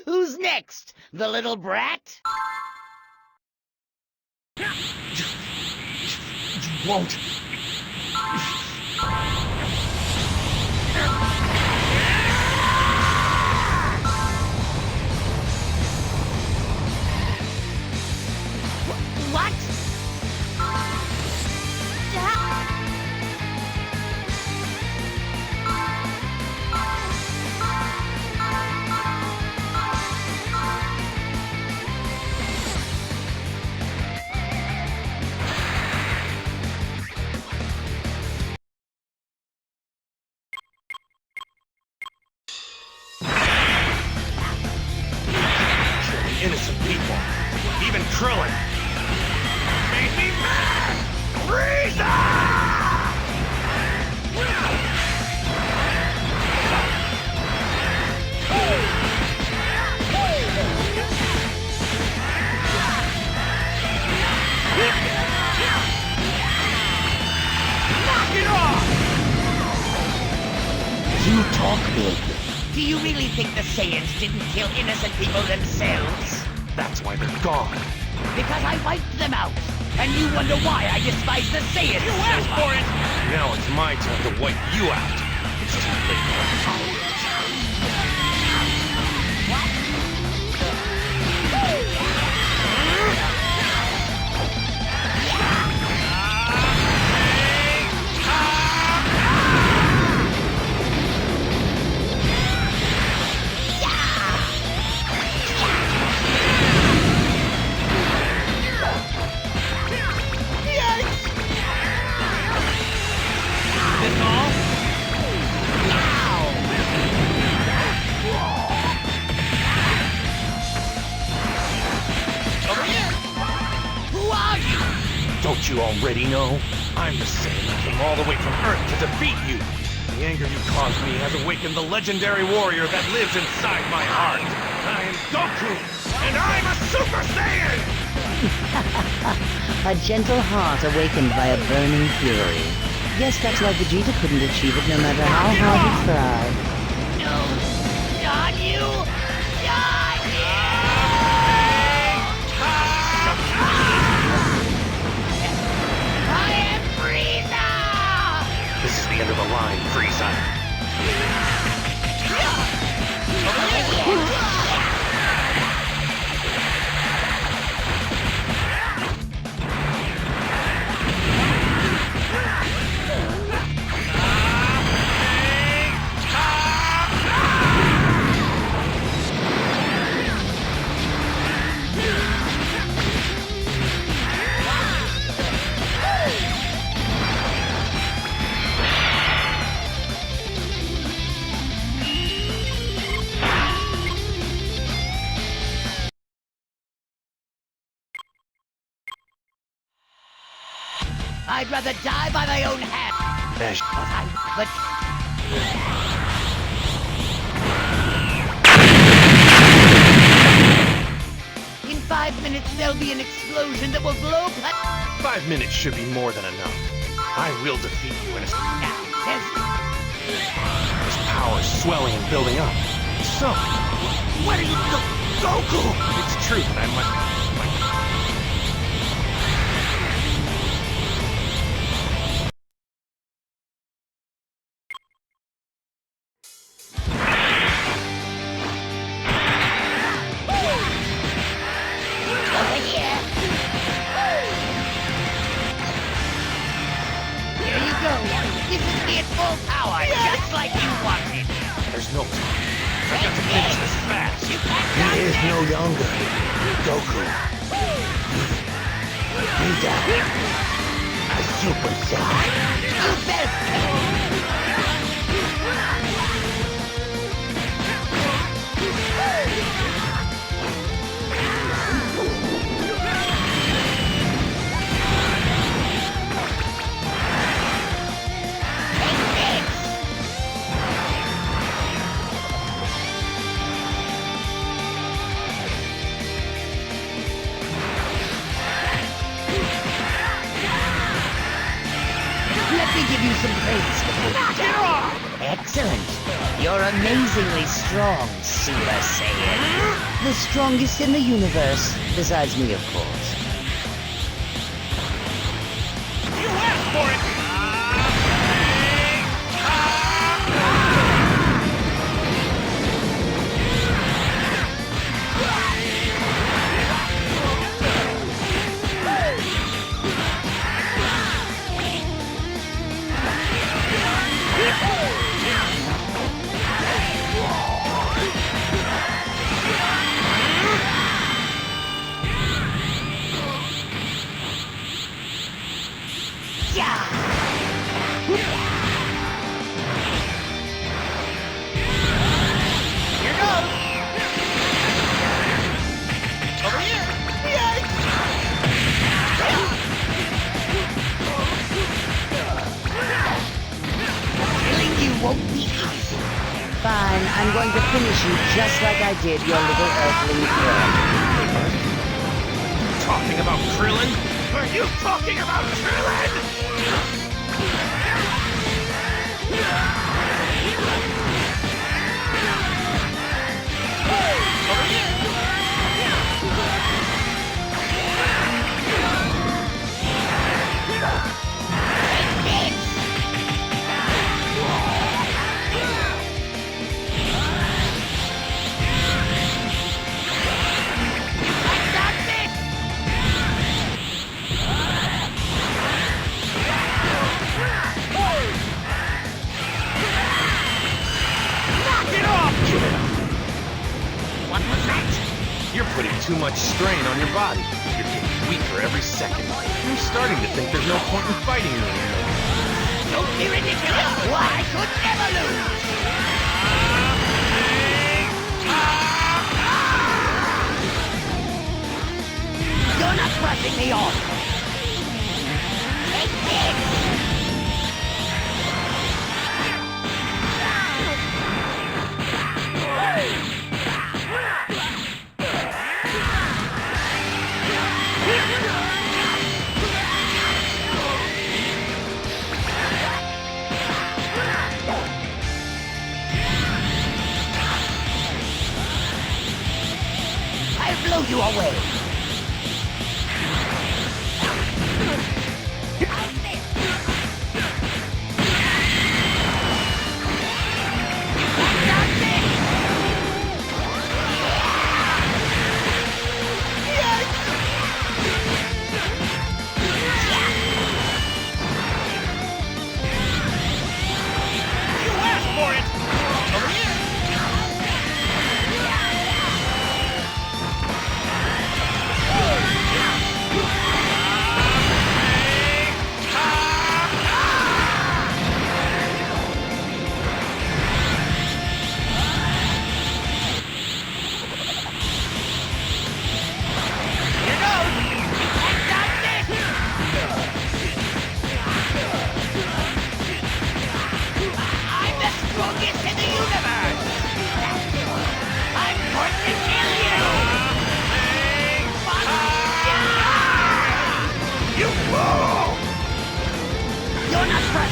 Who's next? The little brat? You won't. What? Innocent people. Even Krillin. Made me mad! Frieza! Knock it off! You talk big. Do you really think the Saiyans didn't kill innocent people themselves? That's why they're gone. Because I wiped them out. And you wonder why I despise the Saiyans. You asked for it! Now it's my turn to wipe you out. It's too late for apologies. Don't you already know? I'm the Saiyan that came all the way from Earth to defeat you. The anger you caused me has awakened the legendary warrior that lives inside my heart. I am Goku, and I'm a Super Saiyan! A gentle heart awakened by a burning fury. Guess that's why Vegeta couldn't achieve it no matter how hard he tried. No! Not you! Not you! I am Frieza! This is the end of the line, Frieza. I'd rather die by my own hand. But in 5 minutes there'll be an explosion that will blow. 5 minutes should be more than enough. I will defeat you in a... Now, This power is swelling and building up. So, What are you doing? Goku! it's true that I might... over here. Here you go. This is me at full power, just like you wanted. There's no time. I've got to finish this fast. You can't He stop is me. no longer Goku. He's a Super Saiyan. You better. Let me give you some praise. Knock it off! Excellent. You're amazingly strong, Super Saiyan. The strongest in the universe, besides me, of course. You asked for it! Killing you won't be easy. Fine, I'm going to finish you just like I did your little earthling friend. Talking about Krillin? Are you talking about Krillin? What was that? You're putting too much strain on your body. You're getting weaker every second. I'm starting to think there's no point in fighting you anymore. Don't be ridiculous! I could never lose! You're not brushing me off!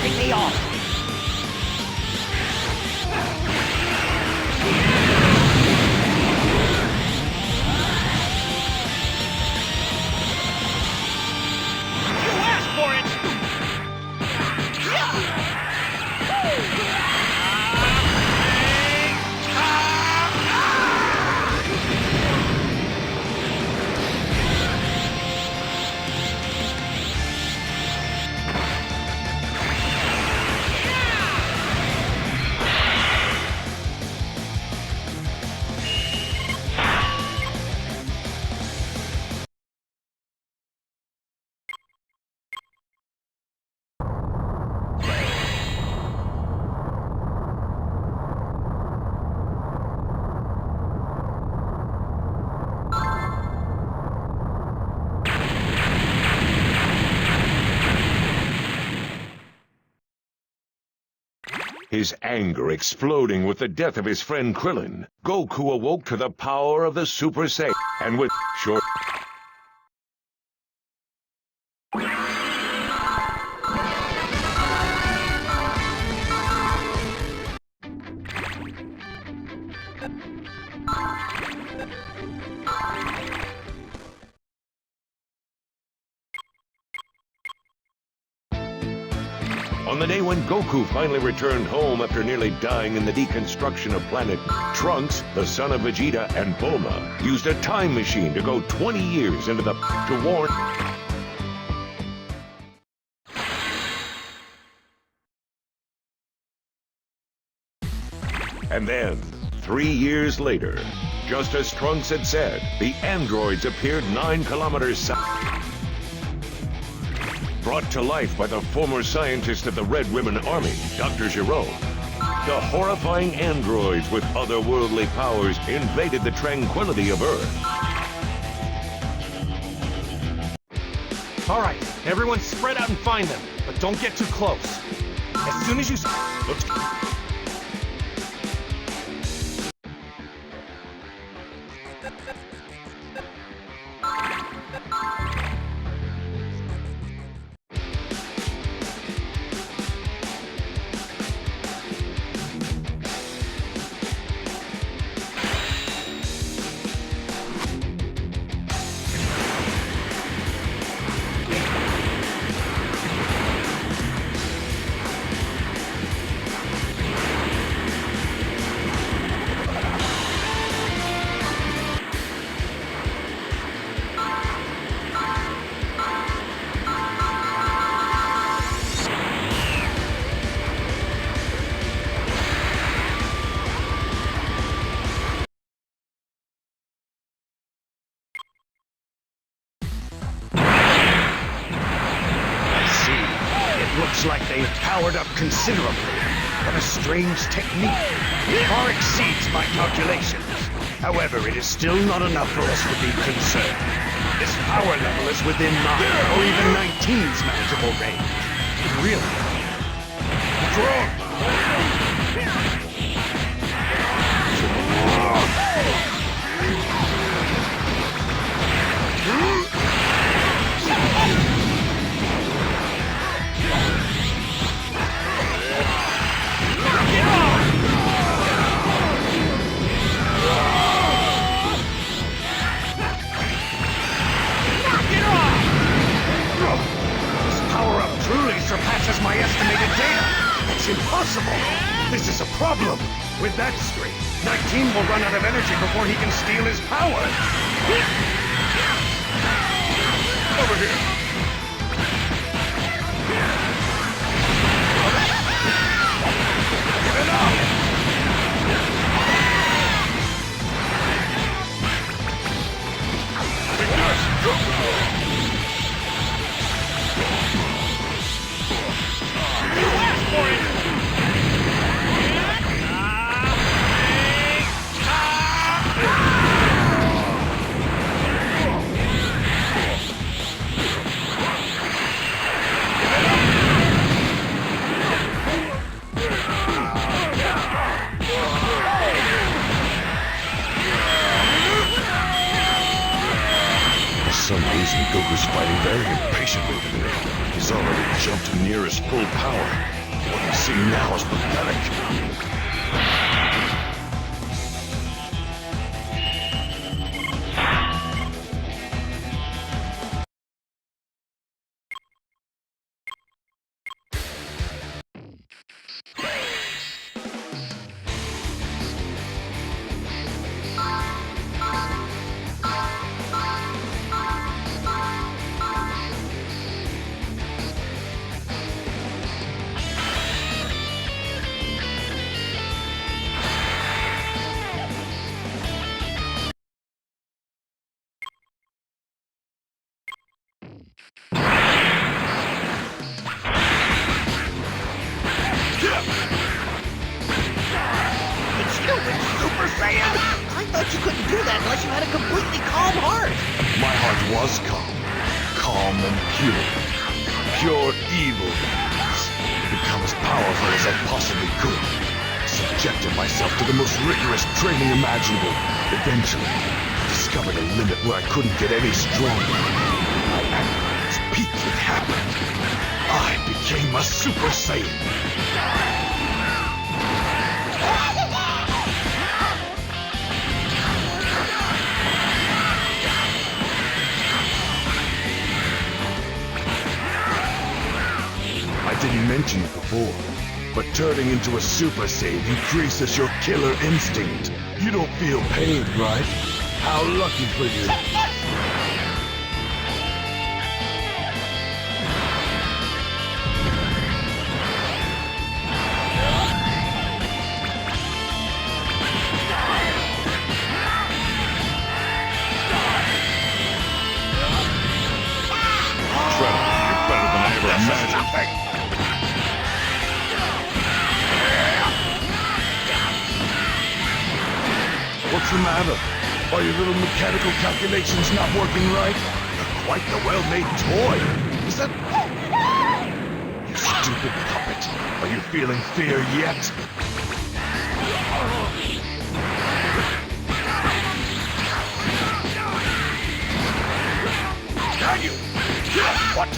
ripping me off. You asked for it! His anger exploding with the death of his friend Krillin, Goku awoke to the power of the Super Saiyan, and with short... On the day when Goku finally returned home after nearly dying in the deconstruction of planet, Trunks, the son of Vegeta, and Bulma used a time machine to go 20 years into the... to warn... And then, 3 years later, just as Trunks had said, the androids appeared 9 kilometers south. Brought to life by the former scientist of the Red Ribbon Army, Dr. Gero. The horrifying androids with otherworldly powers invaded the tranquility of Earth. All right, everyone spread out and find them, but don't get too close. As soon as you... Let's... Looks like they've powered up considerably. What a strange technique. It far exceeds my calculations. However, it is still not enough for us to be concerned. This power level is within 9 or even 19's manageable range. Really? What's wrong? Surpasses my estimated data. It's impossible. This is a problem. With that strength, 19 will run out of energy before he can steal his power. Over here. Give it up. For some reason, Goku's fighting very impatiently today. He's already jumped near his full power. What you see now is pathetic. Super Saiyan? I thought you couldn't do that unless you had a completely calm heart. My heart was calm. Calm and pure. Pure evil. Become as powerful as I possibly could. Subjected myself to the most rigorous training imaginable. Eventually, I discovered a limit where I couldn't get any stronger. My appetites peaked with happiness. I became a Super Saiyan. I didn't mention it before, but turning into a Super Saiyan increases your killer instinct. You don't feel pain, right? How lucky for you. Shredder, you're better than I ever imagined. What's the matter? Are your little mechanical calculations not working right? You're quite the well-made toy. Is that... You stupid puppet. Are you feeling fear yet? Can you? What?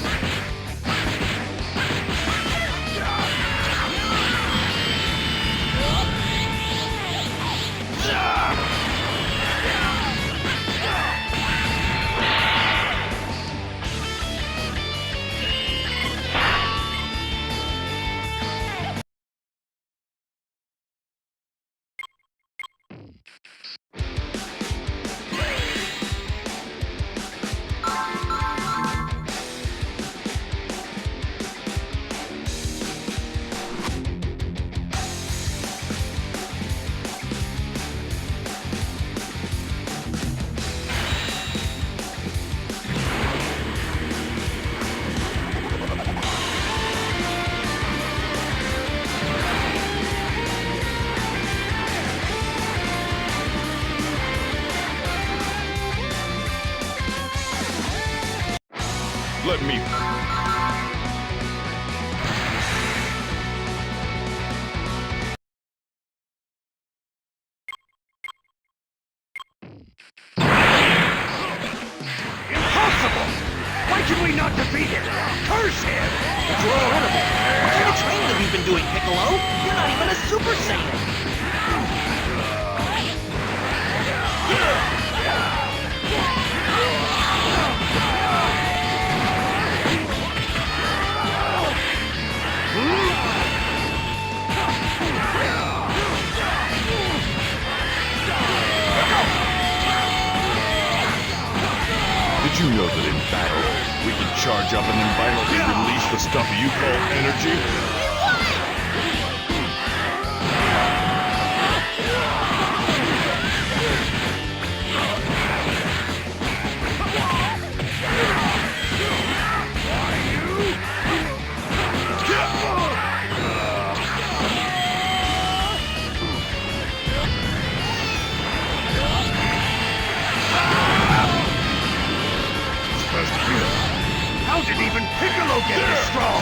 Let me... Impossible! Why can we not defeat him? Curse him! It's your own enemy. What kind of training have you been doing, Piccolo? You're not even a Super Saiyan. Did you know that in battle, we can charge up and then violently release the stuff you call energy? How did even Piccolo get this strong?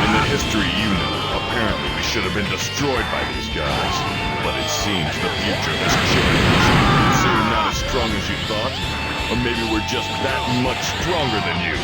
In the history you know, apparently we should have been destroyed by these guys. But it seems the future has changed. So you're not as strong as you thought? Or maybe we're just that much stronger than you.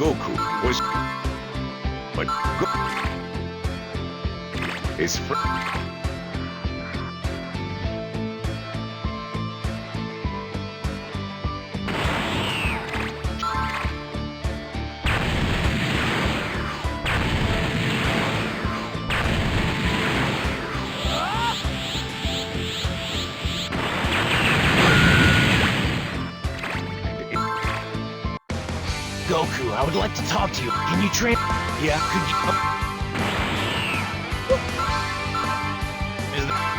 Goku was... But his friend... Goku, I would like to talk to you. Can you train? Yeah, could you? Is that...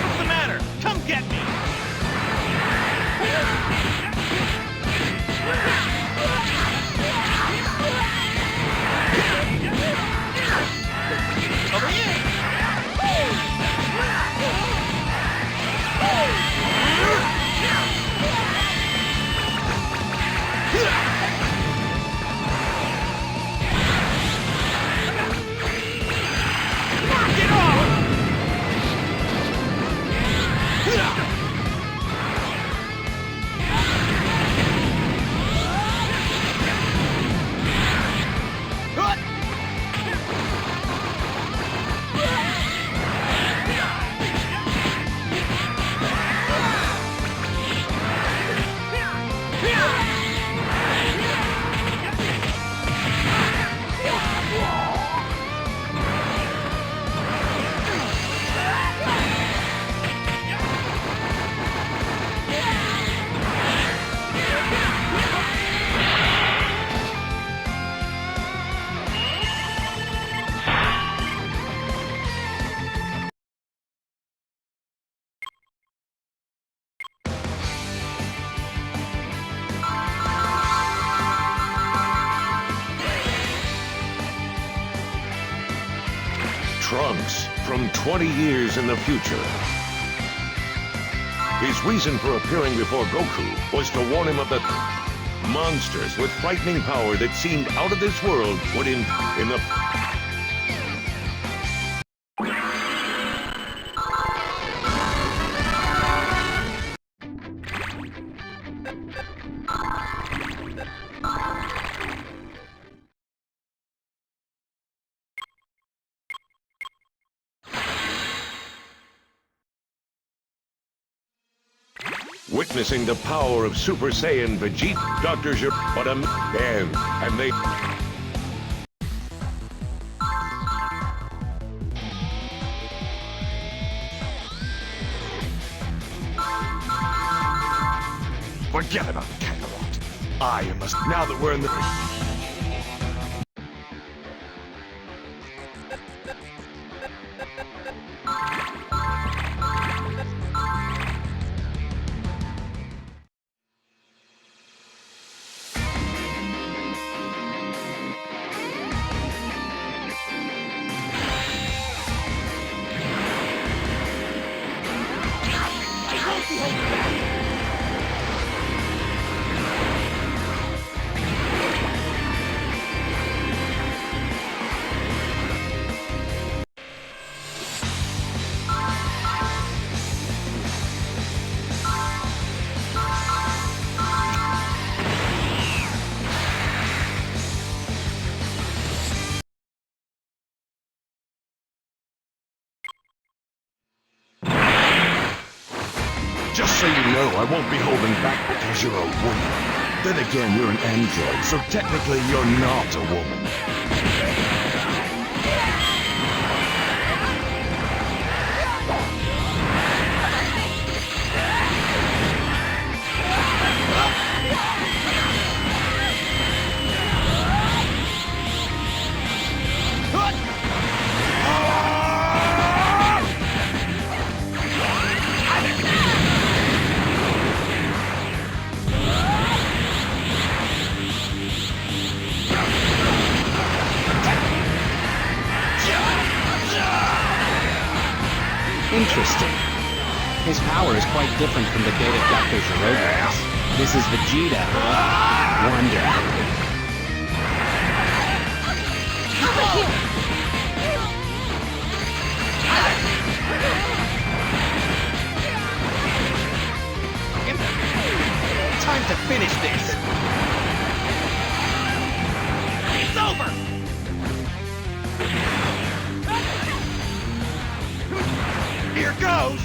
What's the matter? Come get me! Over here! Get off! Trunks from 20 years in the future. His reason for appearing before Goku was to warn him of the monsters with frightening power that seemed out of this world would in the... Witnessing the power of Super Saiyan Vegeta, Dr. But a man, and they... Forget about Kakarot. I am a... Now that we're in the... Just so you know, I won't be holding back because you're a woman. Then again, you're an android, so technically you're not a woman. quite different from the Beta Ductors or robots. This is Vegeta. Wonder. Over here! Time to finish this! It's over! Here goes!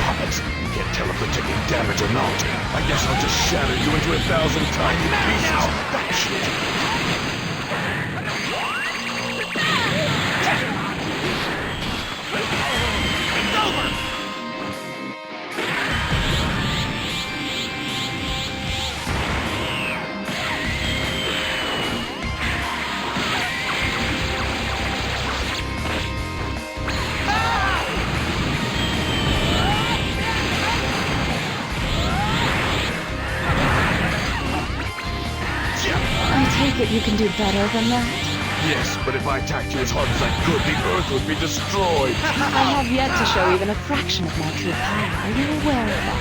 Puppets, you can't tell if they're taking damage or not. I guess I'll just shatter you into 1,000 tiny pieces. That's it. It's over! I take it you can do better than that? Yes, but if I attacked you as hard as I could, the Earth would be destroyed. I have yet to show even a fraction of my true power. Are you aware of that?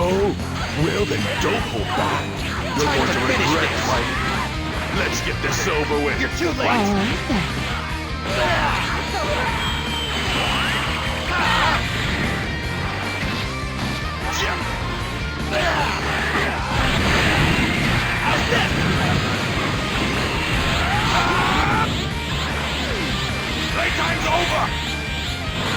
Oh, well then don't hold back. You're Time going to to finish regret this. fighting. Let's get this over with. You're too All late! right then. Playtime's over!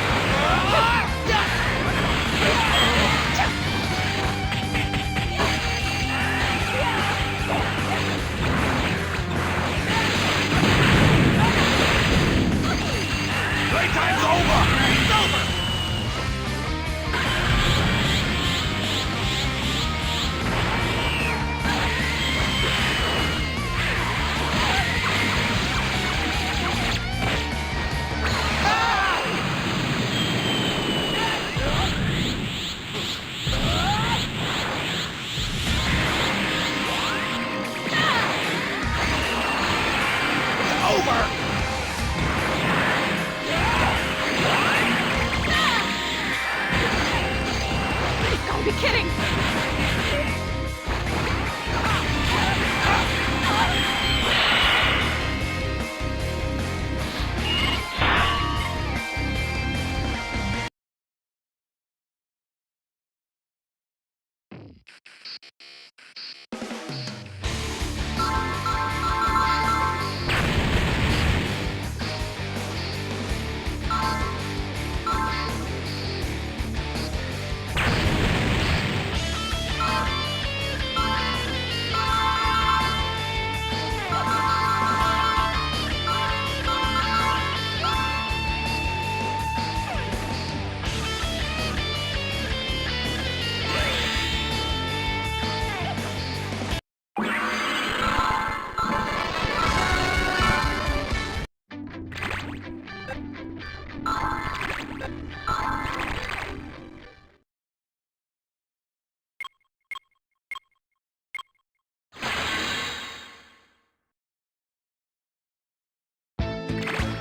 Playtime's over! It's over! Don't be kidding!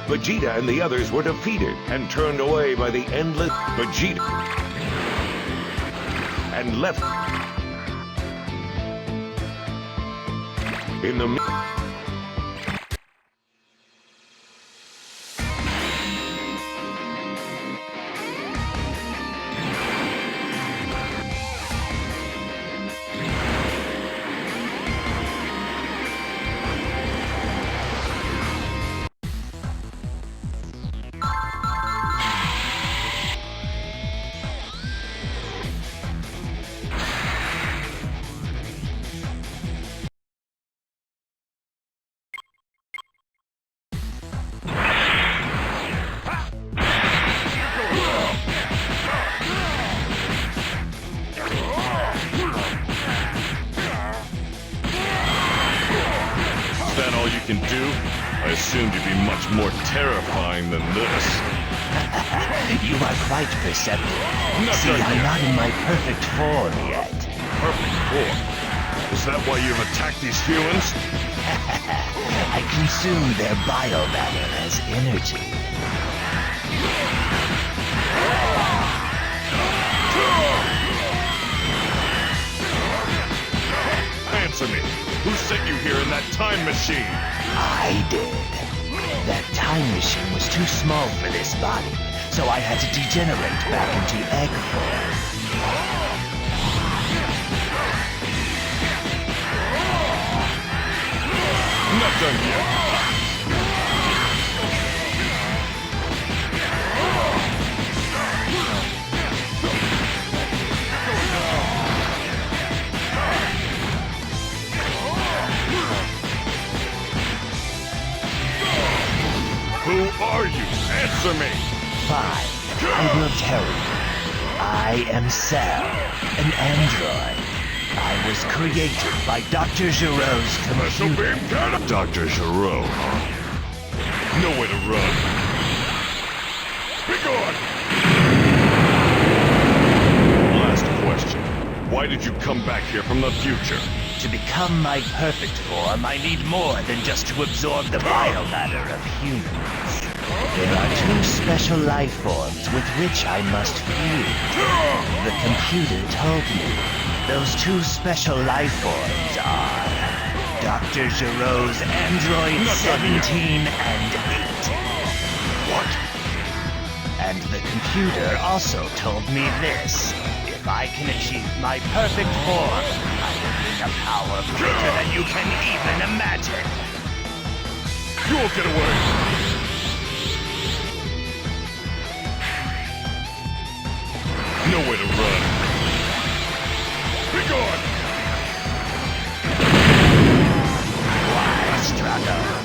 Vegeta and the others were defeated and turned away by the endless Vegeta and left in the can do? I assumed you'd be much more terrifying than this. You are quite perceptive. Not See, done I'm yet. not in my perfect form yet. Perfect form. Is that why you've attacked these humans? I consume their biomatter as energy. Answer me. Who sent you here in that time machine? I did. That time machine was too small for this body, so I had to degenerate back into egg form. Not done yet. Who are you? Answer me! Fine. I will tell you. I am Cell, an android. I was created by Dr. Giroux's Special computer. beam cannon! Dr. Giroux. Nowhere to run. Be gone! Last question. Why did you come back here from the future? To become my perfect form, I need more than just to absorb the biomatter of humans. There are two special life forms with which I must fuse. The computer told me those two special life forms are Dr. Giroux's Android 17 and 8. What? And the computer also told me this. If I can achieve my perfect form, I will gain a power greater than you can even imagine. You won't get away! Nowhere to run. Be gone! Why struggle?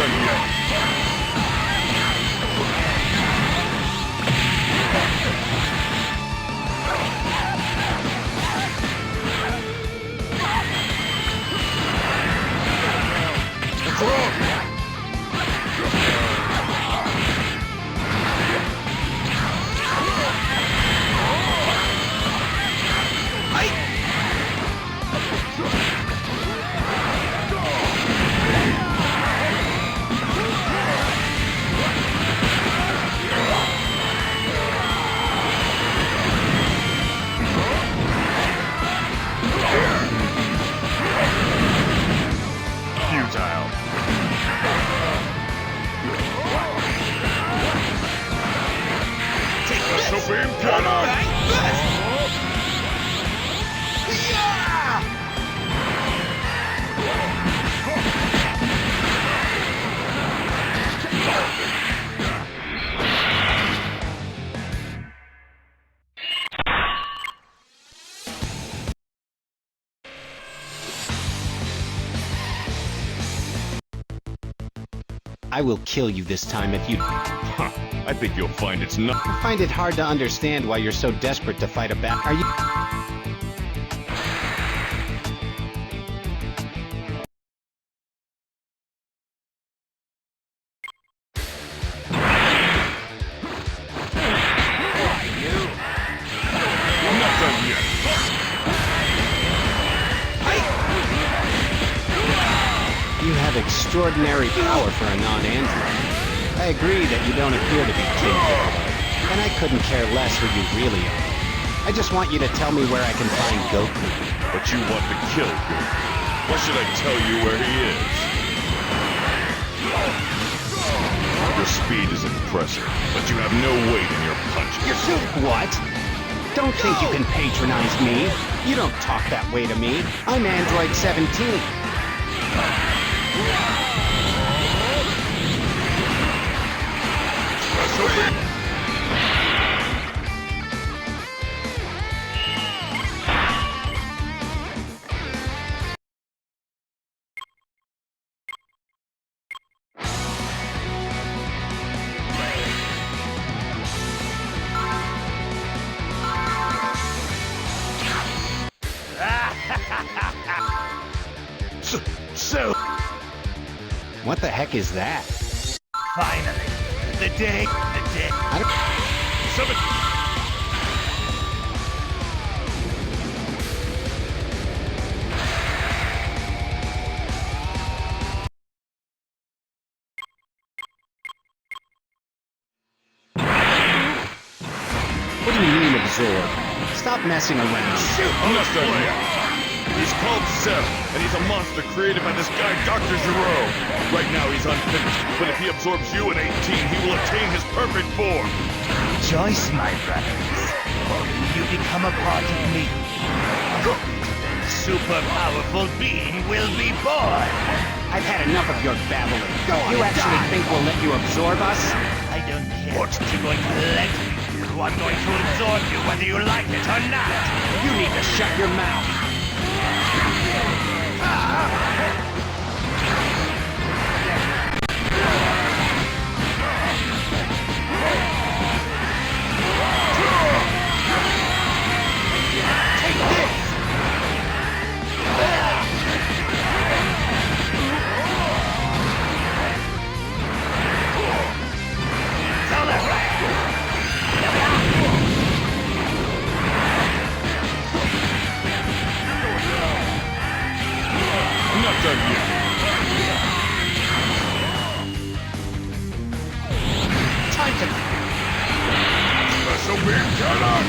done yet. What's wrong? Futile. Take this! So beam cannon! I will kill you this time if you... Huh, I think you'll find it's not. I find it hard to understand why you're so desperate to fight a bat. Are you... I'm not done yet. You have extraordinary power for a non-android. I agree that you don't appear to be King Piccolo, and I couldn't care less who you really are. I just want you to tell me where I can find Goku. But you want to kill Goku. Why should I tell you where he is? Your speed is impressive, but you have no weight in your punches. What? Don't think you can patronize me. You don't talk that way to me. I'm Android 17. Special beam. So, What the heck is that? Finally, the day. I don't... seven. What do you mean, absorb? Stop messing around. I'm not done yet. He's called Cell, and he's a monster created by this guy, Dr. Gero. Right now, he's unfinished, but if he absorbs you at 18, he will attain his perfect form. Rejoice, my brothers, for you become a part of me. A super powerful being will be born. I've had enough of your babbling. You actually think we'll let you absorb us? I don't care what you're going to let me do. I'm going to absorb you whether you like it or not. You need to shut your mouth. I'm not done yet. Time to... Special beam cannon!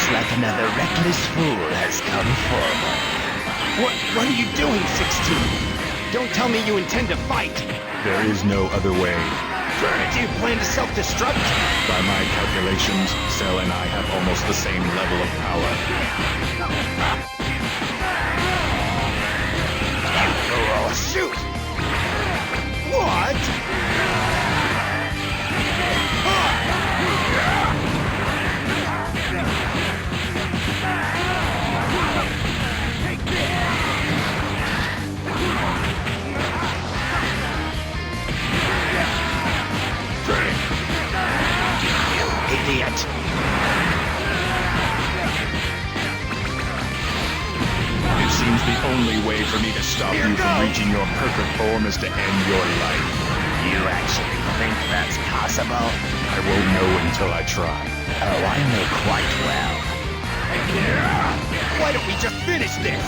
Looks like another reckless fool has come forward. What are you doing, 16? Don't tell me you intend to fight. There is no other way. Do you plan to self-destruct? By my calculations, Cell and I have almost the same level of power. Oh, shoot! What? Idiot! It seems the only way for me to stop you from reaching your perfect form is to end your life. You actually think that's possible? I won't know until I try. Oh, I know quite well. Why don't we just finish this?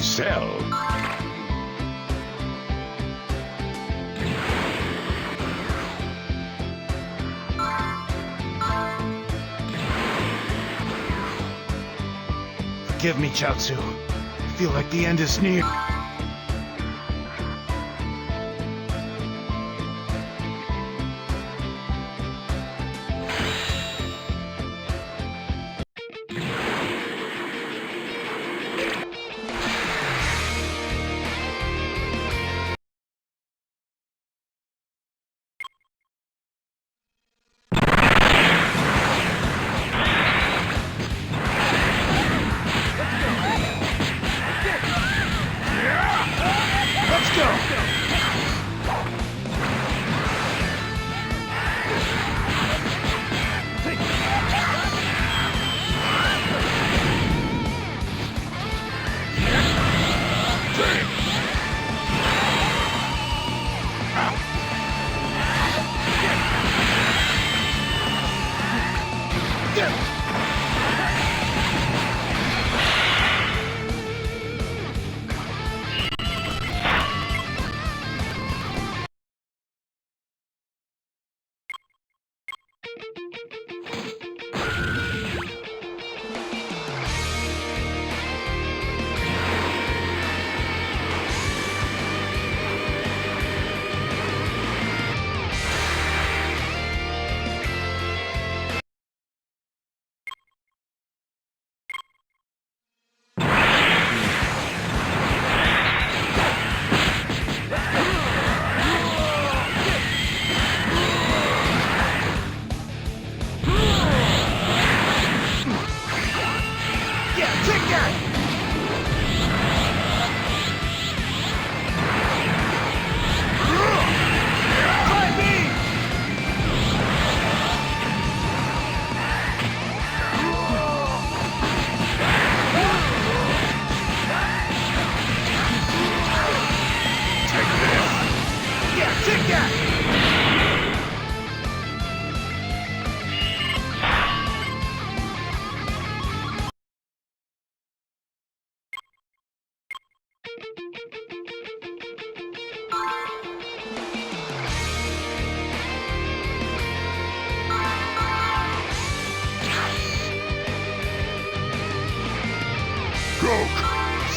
Cell. Forgive me, Chaozu. I feel like the end is near.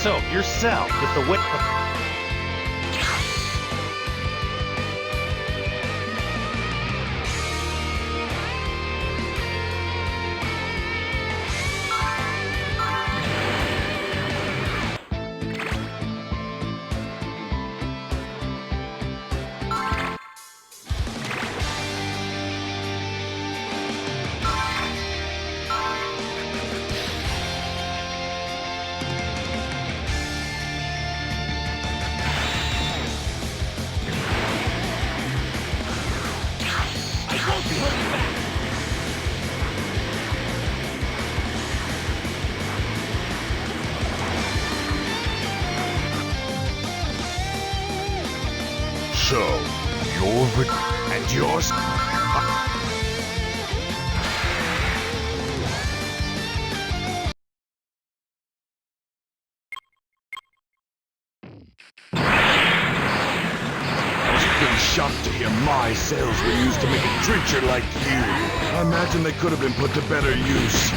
So, you're Cell, with the whip. So, and yours? Been shocked to hear my cells were used to make a creature like you. I imagine they could have been put to better use.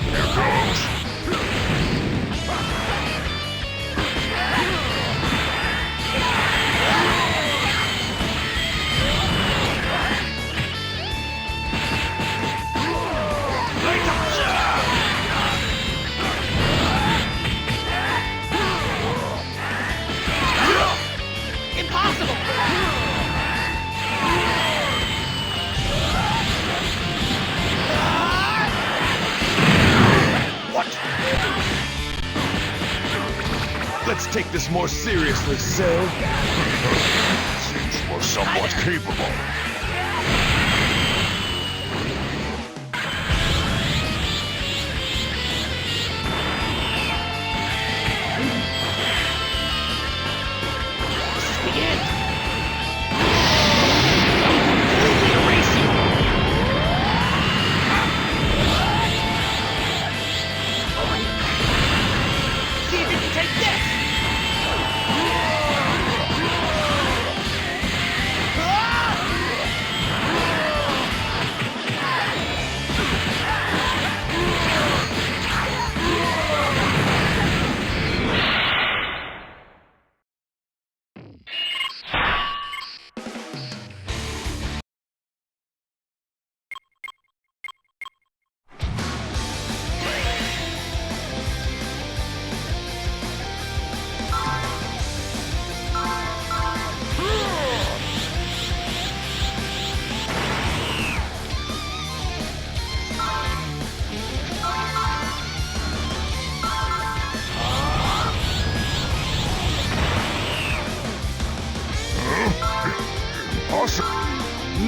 Here goes. Let's take this more seriously, Cell. Seems we're somewhat capable. This is the end. See if you can take this!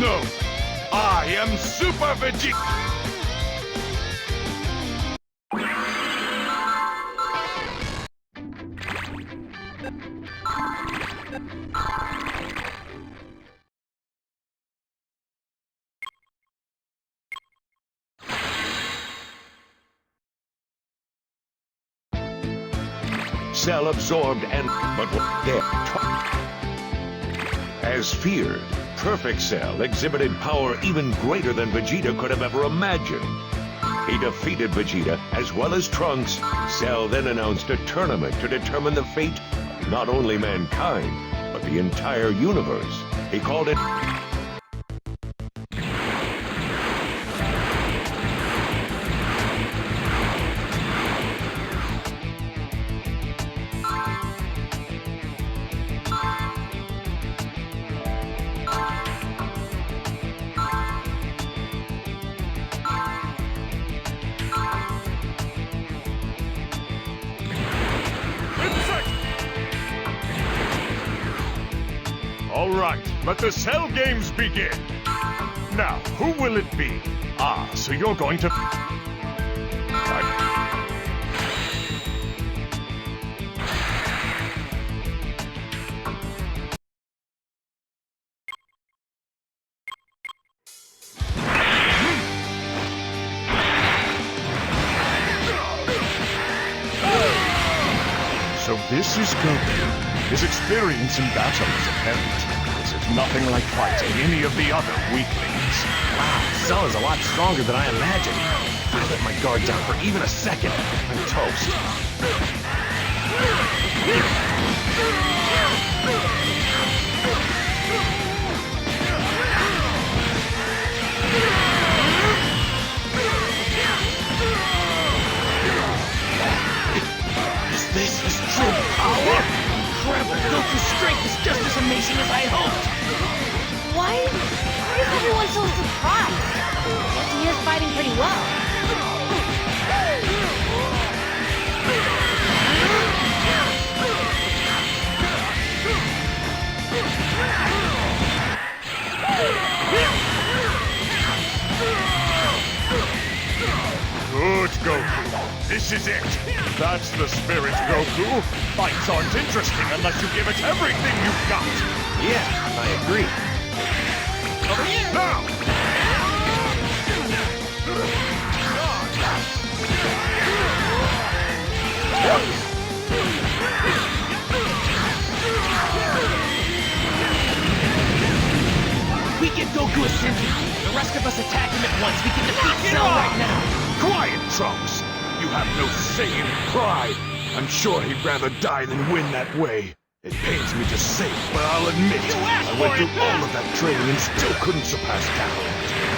No! I am Super Vegeta! Cell absorbed and but dead. As feared, Perfect Cell exhibited power even greater than Vegeta could have ever imagined. He defeated Vegeta as well as Trunks. Cell then announced a tournament to determine the fate of not only mankind, but the entire universe. He called it All right, let the Cell games begin. Now, who will it be? Ah, so you're going to... This is Goku. His experience in battle is apparent. This is nothing like fighting any of the other weaklings. Wow, Cell is a lot stronger than I imagined. If I let my guard down for even a second, I'm toast. This is true power! Incredible! Goku's strength is just as amazing as I hoped! Why is everyone so surprised? Guess he is fighting pretty well. Good, Goku. This is it. That's the spirit, Goku. Fights aren't interesting unless you give it everything you've got. Yeah, I agree. Over here. Now! We give Goku a sentence. The rest of us attack him at once. We can defeat Cell right now. Quiet, Trunks! You have no say in pride. I'm sure he'd rather die than win that way. It pains me to say it, but I'll admit I went through all of that training and still couldn't surpass Kakarot.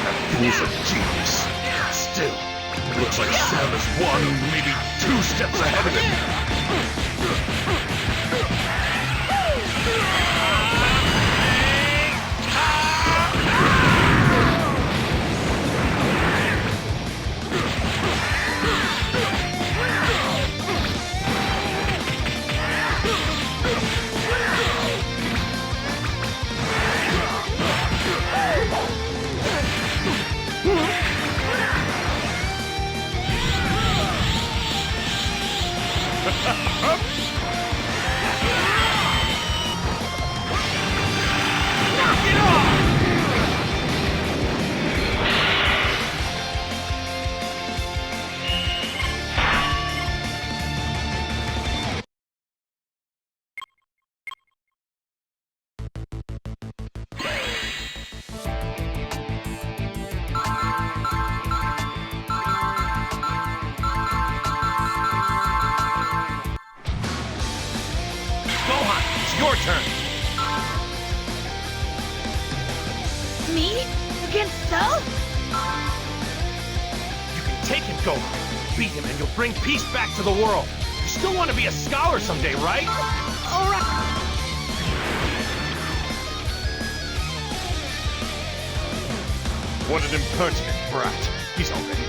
That fool's a genius. Still, it looks like Sam is one, maybe 2 steps ahead of him. Your turn. Me? Against Cell? You can take him, Goku. Beat him and you'll bring peace back to the world. You still want to be a scholar someday, right? All right. What an impertinent brat. He's already...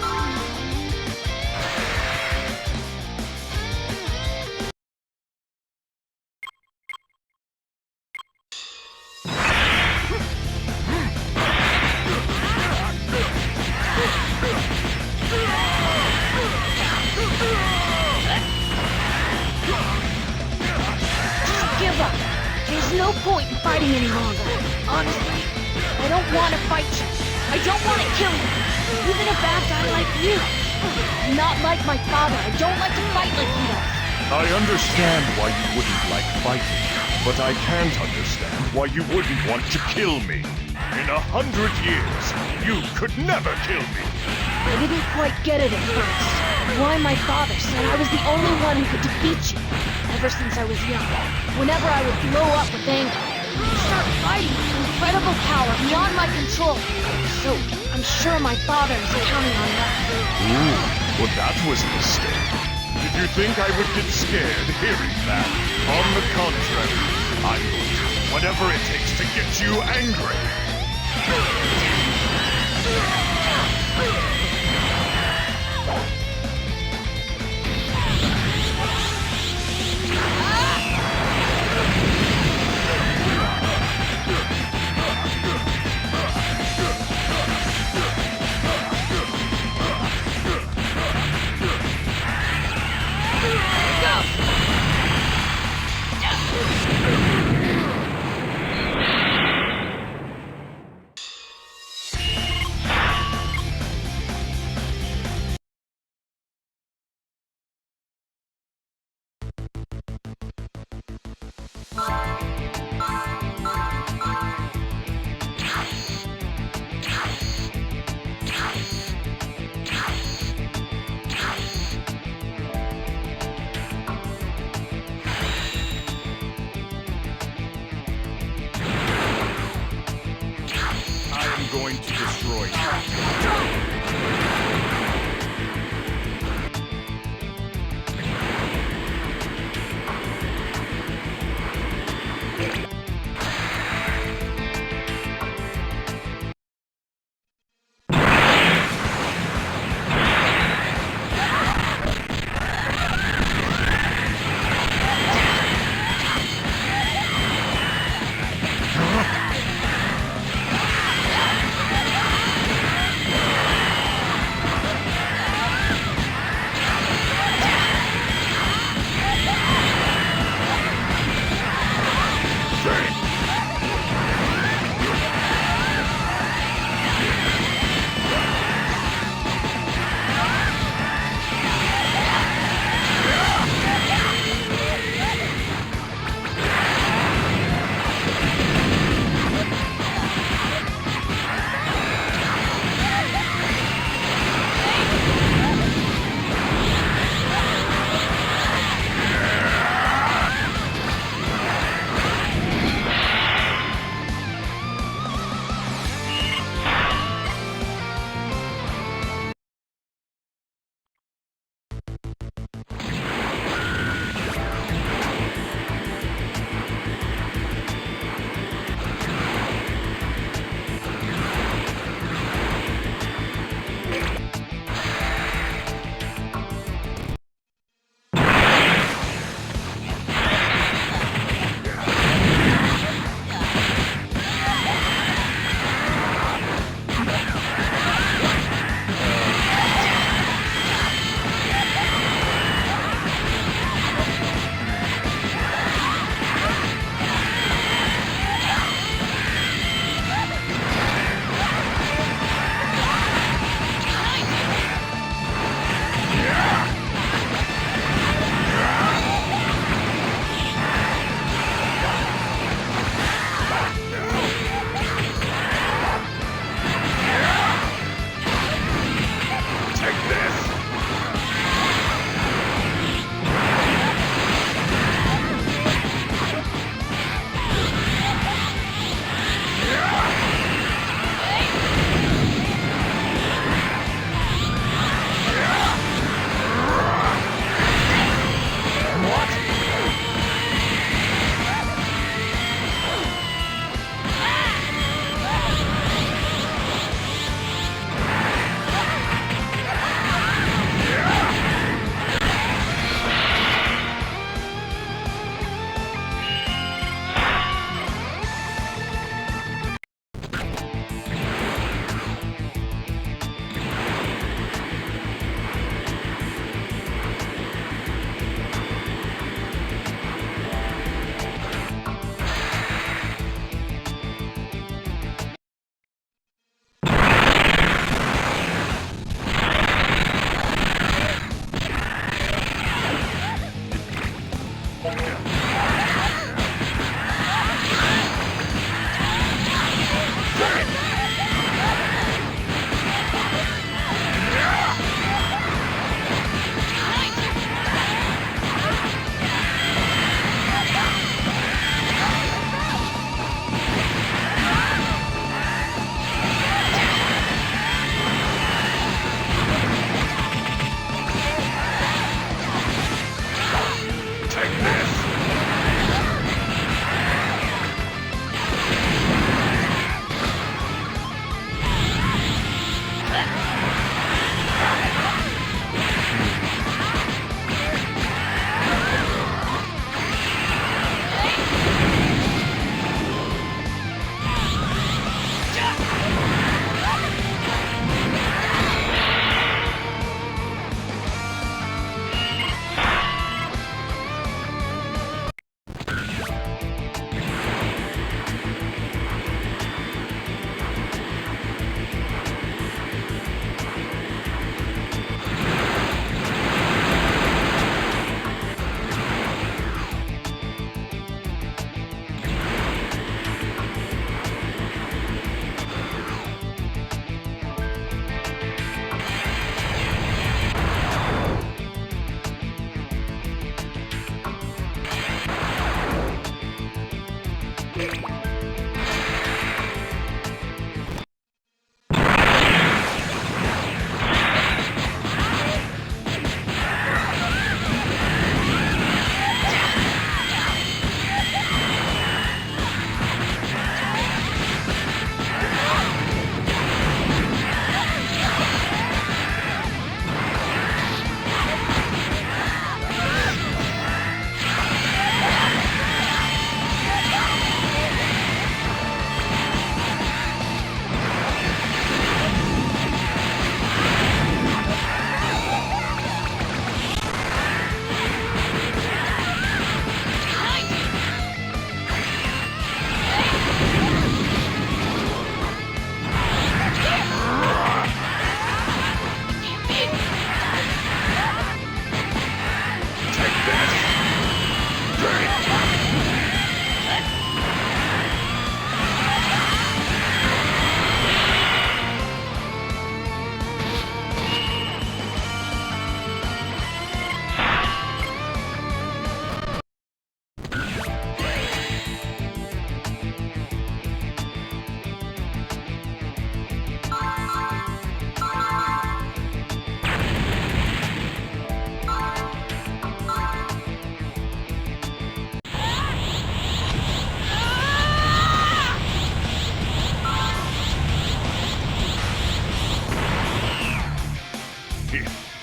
Give up. There's no point in fighting any longer. Honestly, I don't want to fight you. I don't want to kill you. Even a bad guy like you. I'm not like my father. I don't like to fight like he does. I understand why you wouldn't like fighting, but I can't understand why you wouldn't want to kill me. In 100 years, you could never kill me. I didn't quite get it at first. Why my father said I was the only one who could defeat you. Ever since I was young, whenever I would blow up with anger, I'd start fighting with incredible power beyond my control. So, I'm sure my father is counting on that. Ooh, well that was a mistake. Did you think I would get scared hearing that? On the contrary, I'm going to do whatever it takes to get you angry. going to destroy you.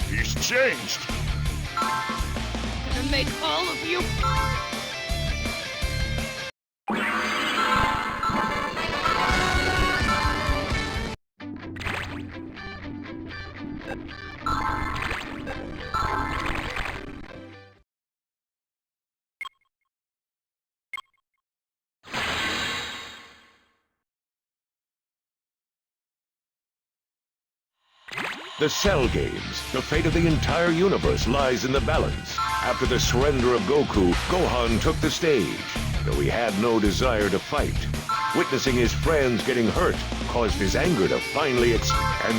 He's changed. Gonna make all of you... The Cell Games, the fate of the entire universe lies in the balance. After the surrender of Goku, Gohan took the stage, though he had no desire to fight. Witnessing his friends getting hurt caused his anger to finally and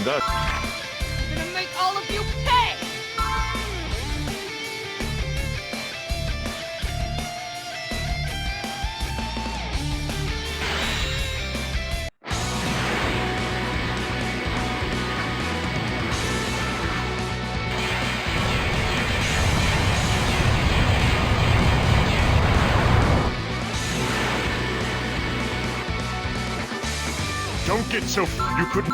thus... I'm gonna make all of you pay! Don't get so you couldn't.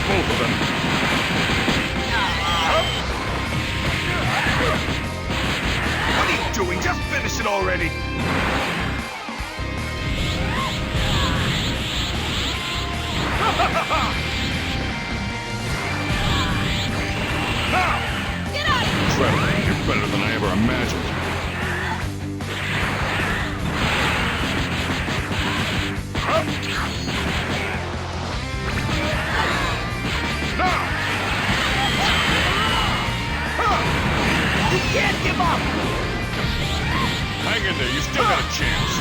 Both of them. What are you doing? Just finish it already. Now! Get out of here! Trevor, you're better than I ever imagined. You can't give up! Hang in there, you still got a chance.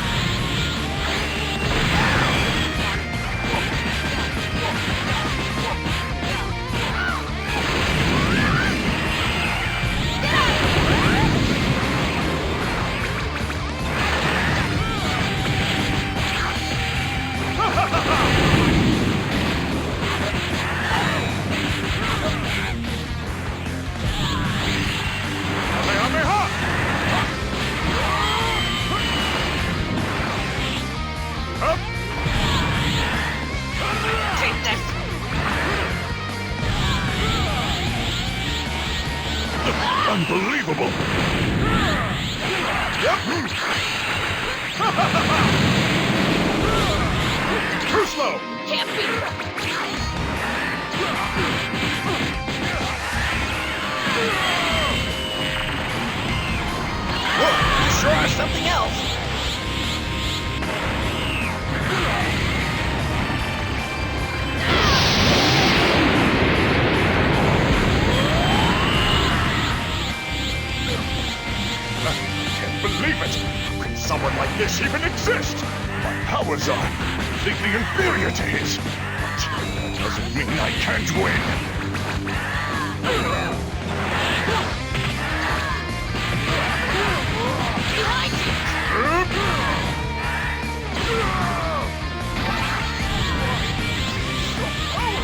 Unbelievable! Too slow! Can't be... Whoa, you sure are something else! Believe it! How can someone like this even exist? My powers are completely inferior to his. But that doesn't mean I can't win. Behind you!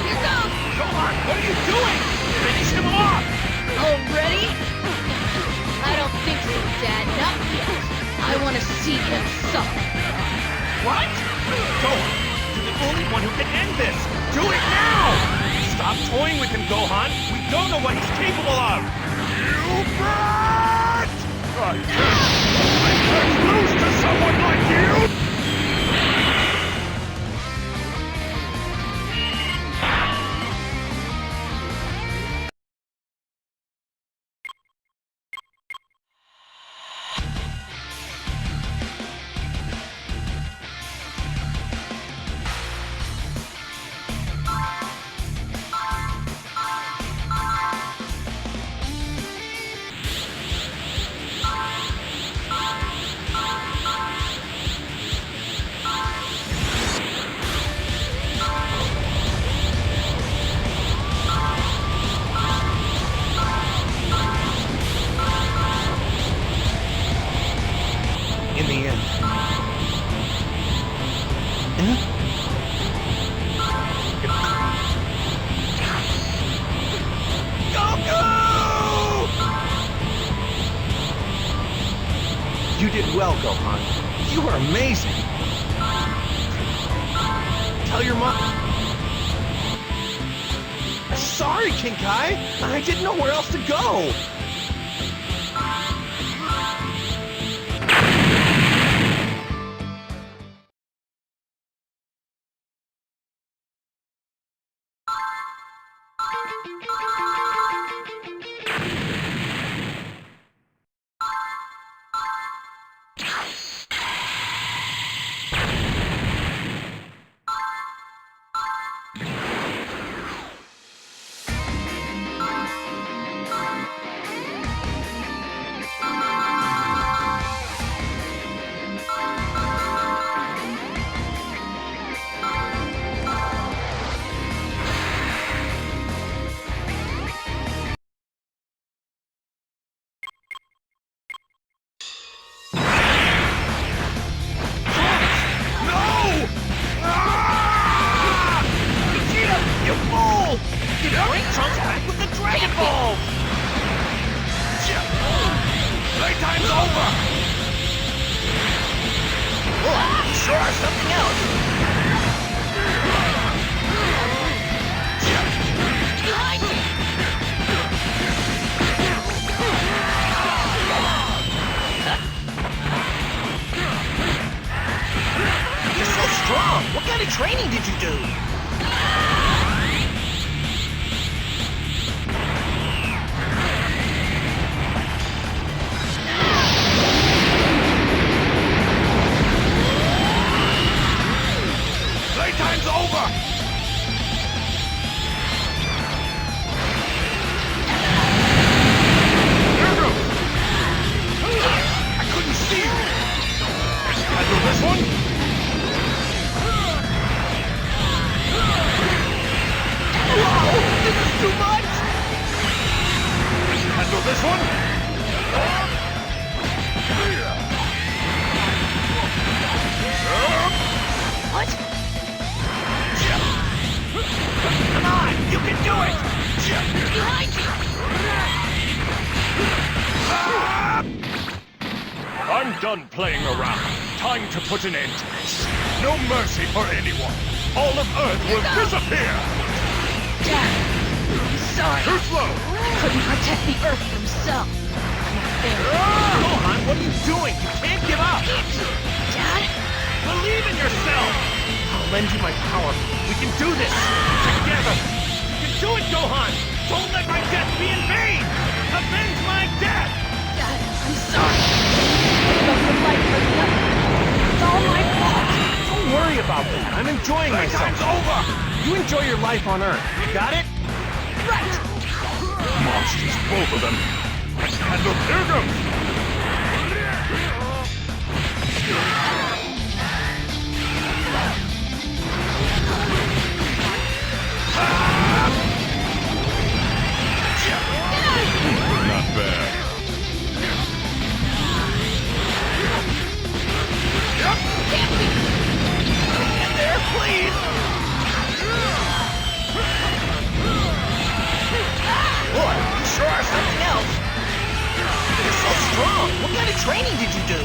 Here goes! Gohan, what are you doing? Finish him off! Already? I don't think so, Dad. Not yet. I want to see him suffer. What? Gohan, you're the only one who can end this. Do it now! Stop toying with him, Gohan. We don't know what he's capable of. You brat! I can't lose to someone like you! did well, Gohan. You were amazing. Tell your mom... Sorry, King Kai. I didn't know where else to go. Trunks back with the Dragon Ball! Playtime's over! Boy, you sure are something else. Behind you! You're so strong! What kind of training did you do? Playtime's over! I couldn't see you! Handle this one? Whoa! This is too much! Handle this one? What? Come on! You can do it! Behind you! I'm done playing around. Time to put an end to this. No mercy for anyone. All of Earth will disappear! Dad, I'm sorry. Too slow! Couldn't protect the Earth from himself. I'm not fair. Gohan, what are you doing? You can't give up. Dad? Believe in yourself. I'll lend you my power. We can do this together. You can do it, Gohan. Don't let my death be in vain. Avenge my death. Dad, I'm sorry. I love the light for nothing. It's all my fault. Don't worry about that. I'm enjoying myself. Playtime's over! You enjoy your life on Earth. Got it? Right. Monsters, both of them. Handle Pilgrim! Not bad. Get there, please! Boy, you sure are something else. You're so strong. What kind of training did you do?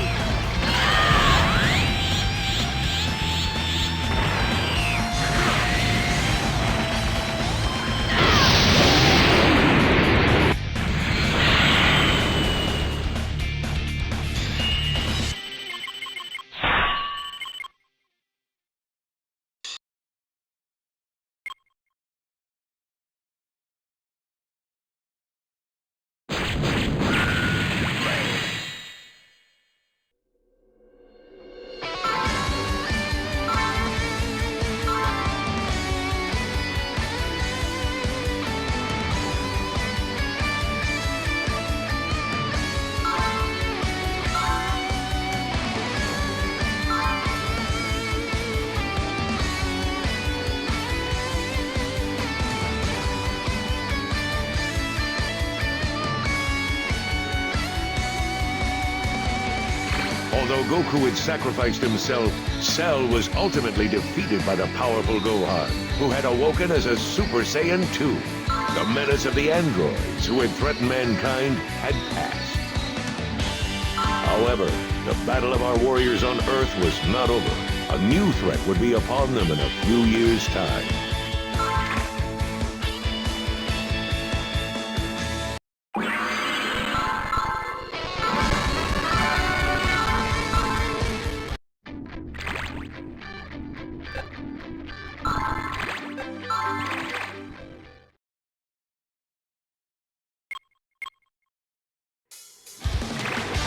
Although Goku had sacrificed himself, Cell was ultimately defeated by the powerful Gohan, who had awoken as a Super Saiyan 2. The menace of the androids who had threatened mankind had passed. However, the battle of our warriors on Earth was not over. A new threat would be upon them in a few years' time.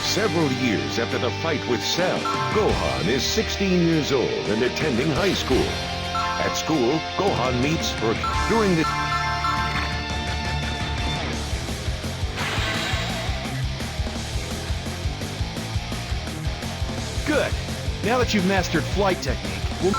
Several years after the fight with Cell, Gohan is 16 years old and attending high school. At school, Gohan meets during the... Good. Now that you've mastered flight technique, we'll...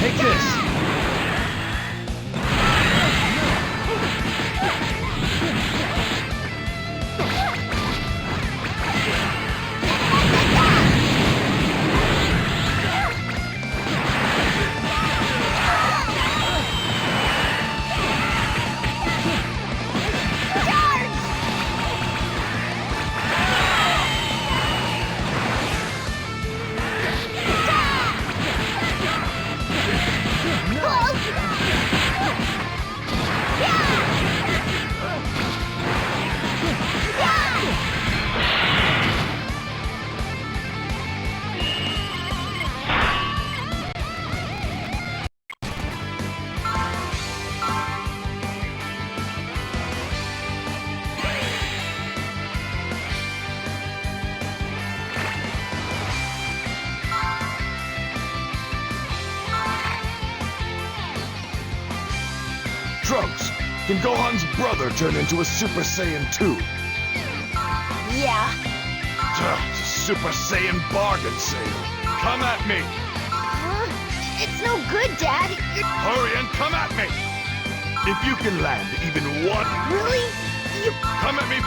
Take this! Trunks, can Gohan's brother turn into a Super Saiyan 2? Yeah. It's a Super Saiyan bargain sale. Come at me! Huh? It's no good, Dad. Hurry and come at me! If you can land even one... Really? You... Come at me!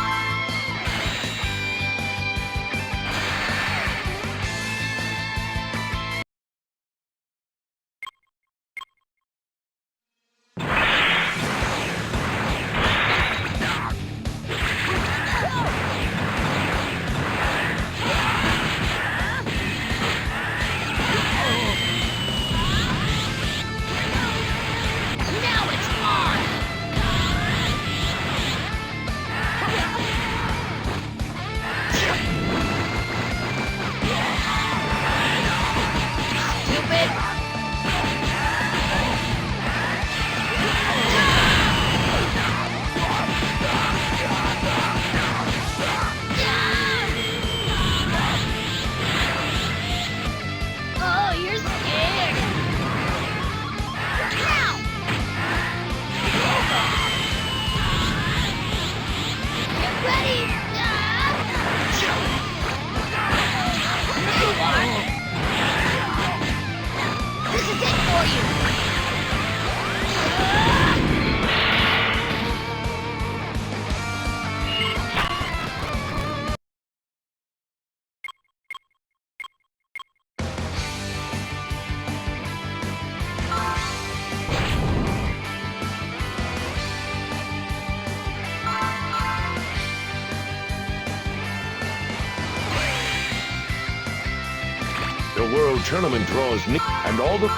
The World Tournament draws near, and all the...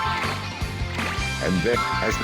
And then, as the...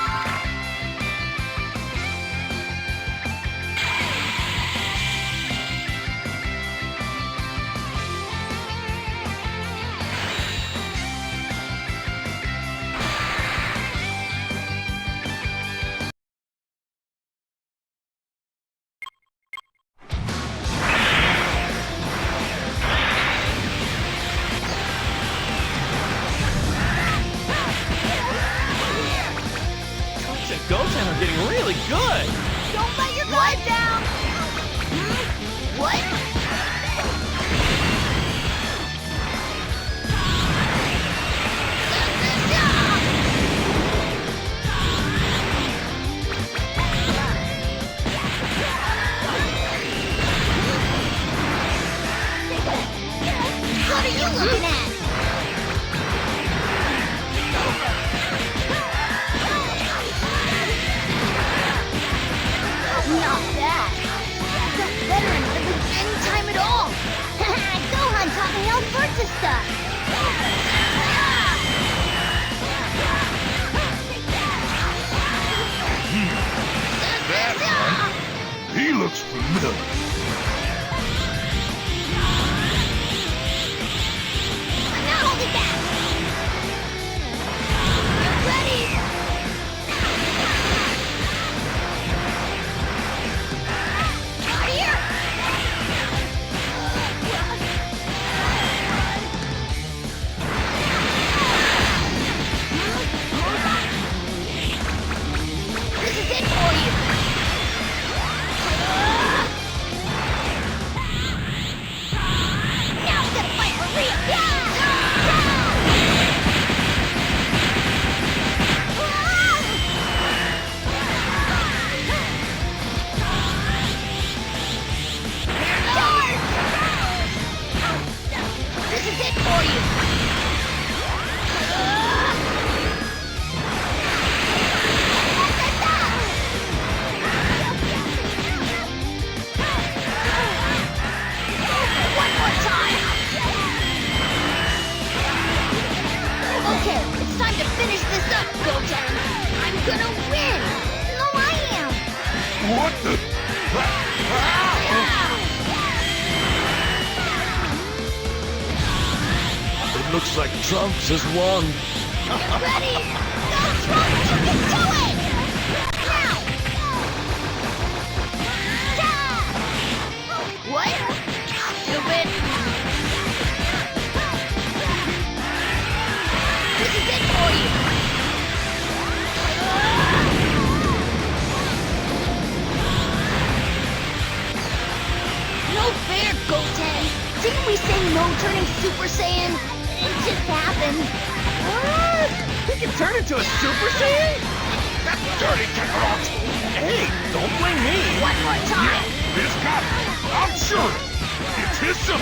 really good. Don't let your guard down! What? What are you looking at? Not bad. The veteran doesn't lose any time at all. Gohan taught me all sorts of stuff. He looks familiar. Now hold it back. Get ready. Out here. This is it for you. Now I'm gonna fight for real. This is it for you. One more time. Okay, it's time to finish this up, Goten. I'm gonna win. No, I am. What the? It looks like Trunks has won. Get ready. Go, Trunks, you can do it. Now. What? Stupid. This is it for you. No fair, Goten. Didn't we say no turning Super Saiyan? It just happened. What? He can turn into a Super Saiyan? That dirty Kakarot! Hey, don't blame me. One more time. This guy, I'm sure it's his son.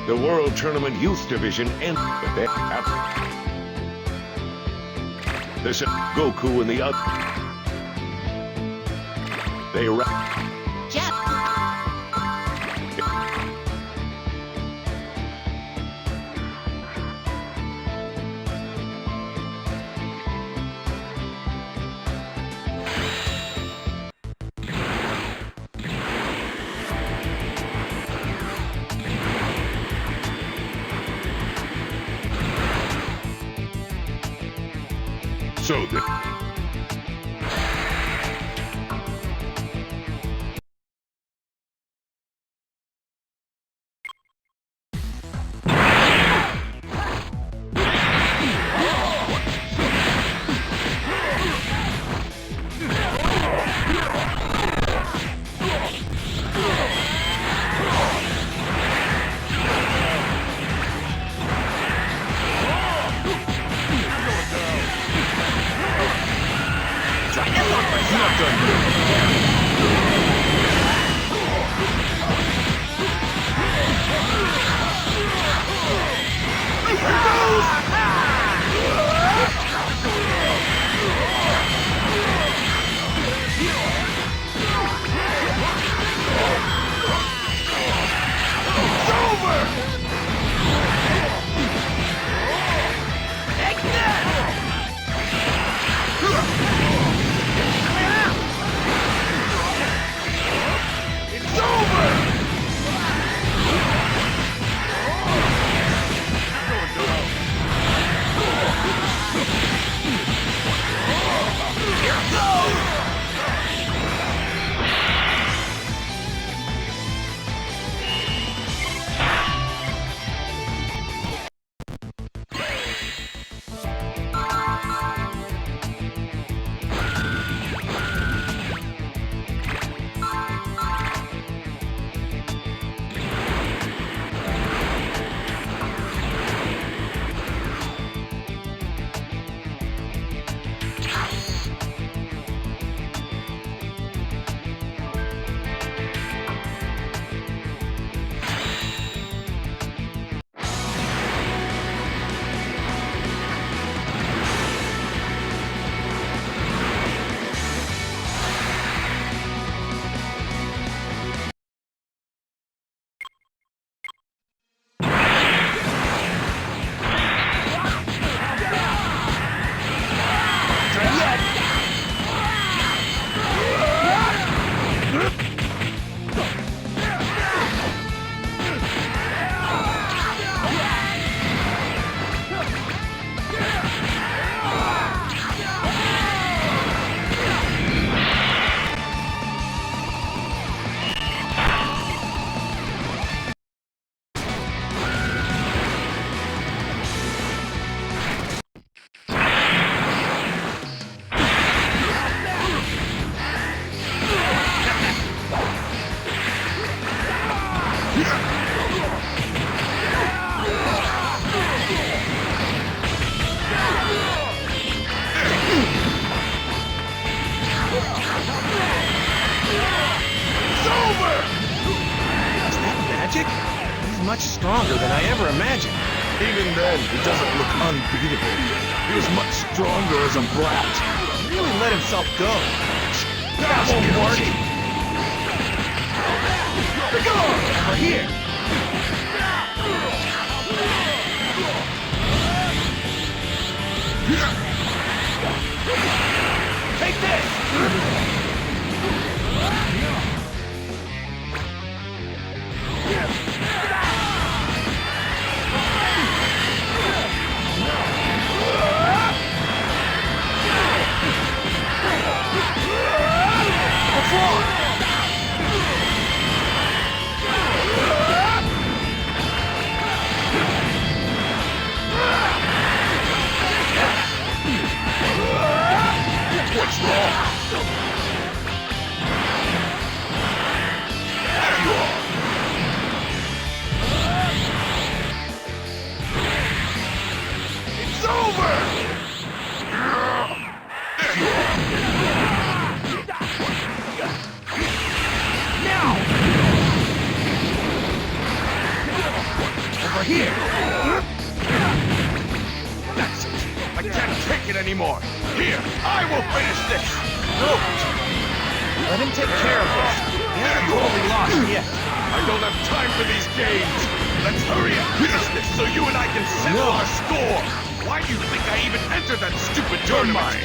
The World Tournament Youth Division ended after this Goku and the other. They Jeff. So the stronger than I ever imagined. Even then, he doesn't look unbeatable. He was much stronger as a brat. He really let himself go. That won't work. Go! Over here! Take this! What's wrong? What's wrong? There you are. It's over! There you are. Now! Over here! That's it. I can't take it anymore. Here, I will finish this. No! Let him take care of this. He hasn't totally lost yet. I don't have time for these games. Let's hurry and finish this so you and I can settle our score. Why do you think I even entered that stupid tournament?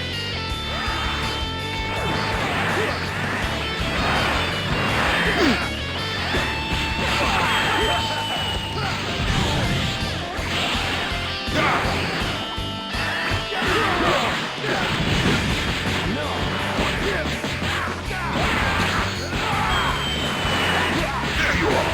There you are. There you are.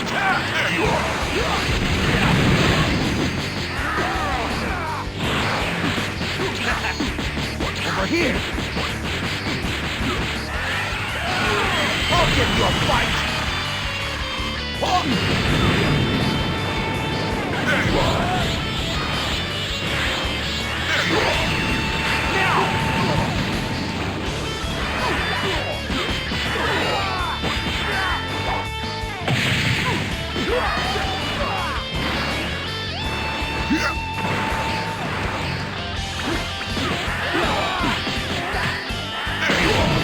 There you are. Over here! I'll give you a fight! Oh. There you are. There you are. Now! There you are.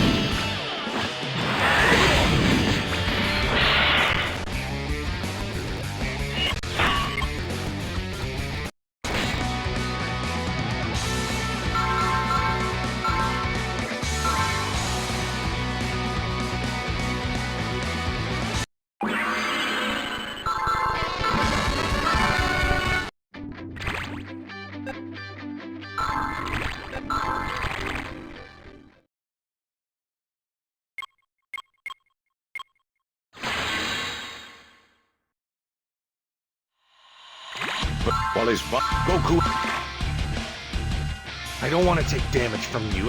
While his Goku... I don't want to take damage from you.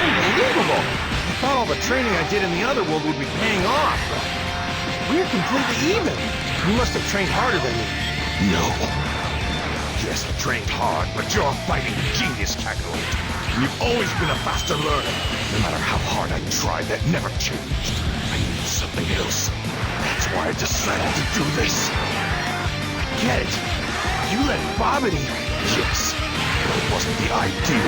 Unbelievable! I thought all the training I did in the other world would be paying off. We're completely even. You must have trained harder than me. No. Yes, I trained hard, but you're a fighting genius, Kakarot. You've always been a faster learner. No matter how hard I tried, that never changed. I need something else. That's why I decided to do this. I get it. You let Bobbity... Yes, but it wasn't the ideal.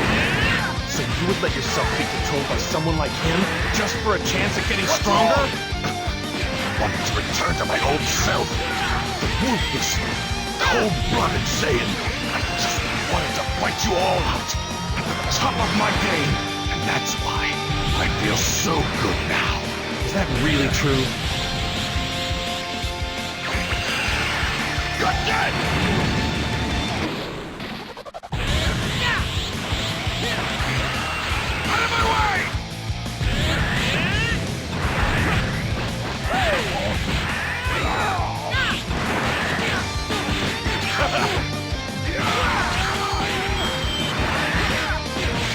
So you would let yourself be controlled by someone like him just for a chance at getting stronger? I wanted to return to my old self. The ruthless, cold-blooded Saiyan. I just wanted to fight you all out at the top of my game. And that's why I feel so good now. Is that really true? You're dead! Out of my way!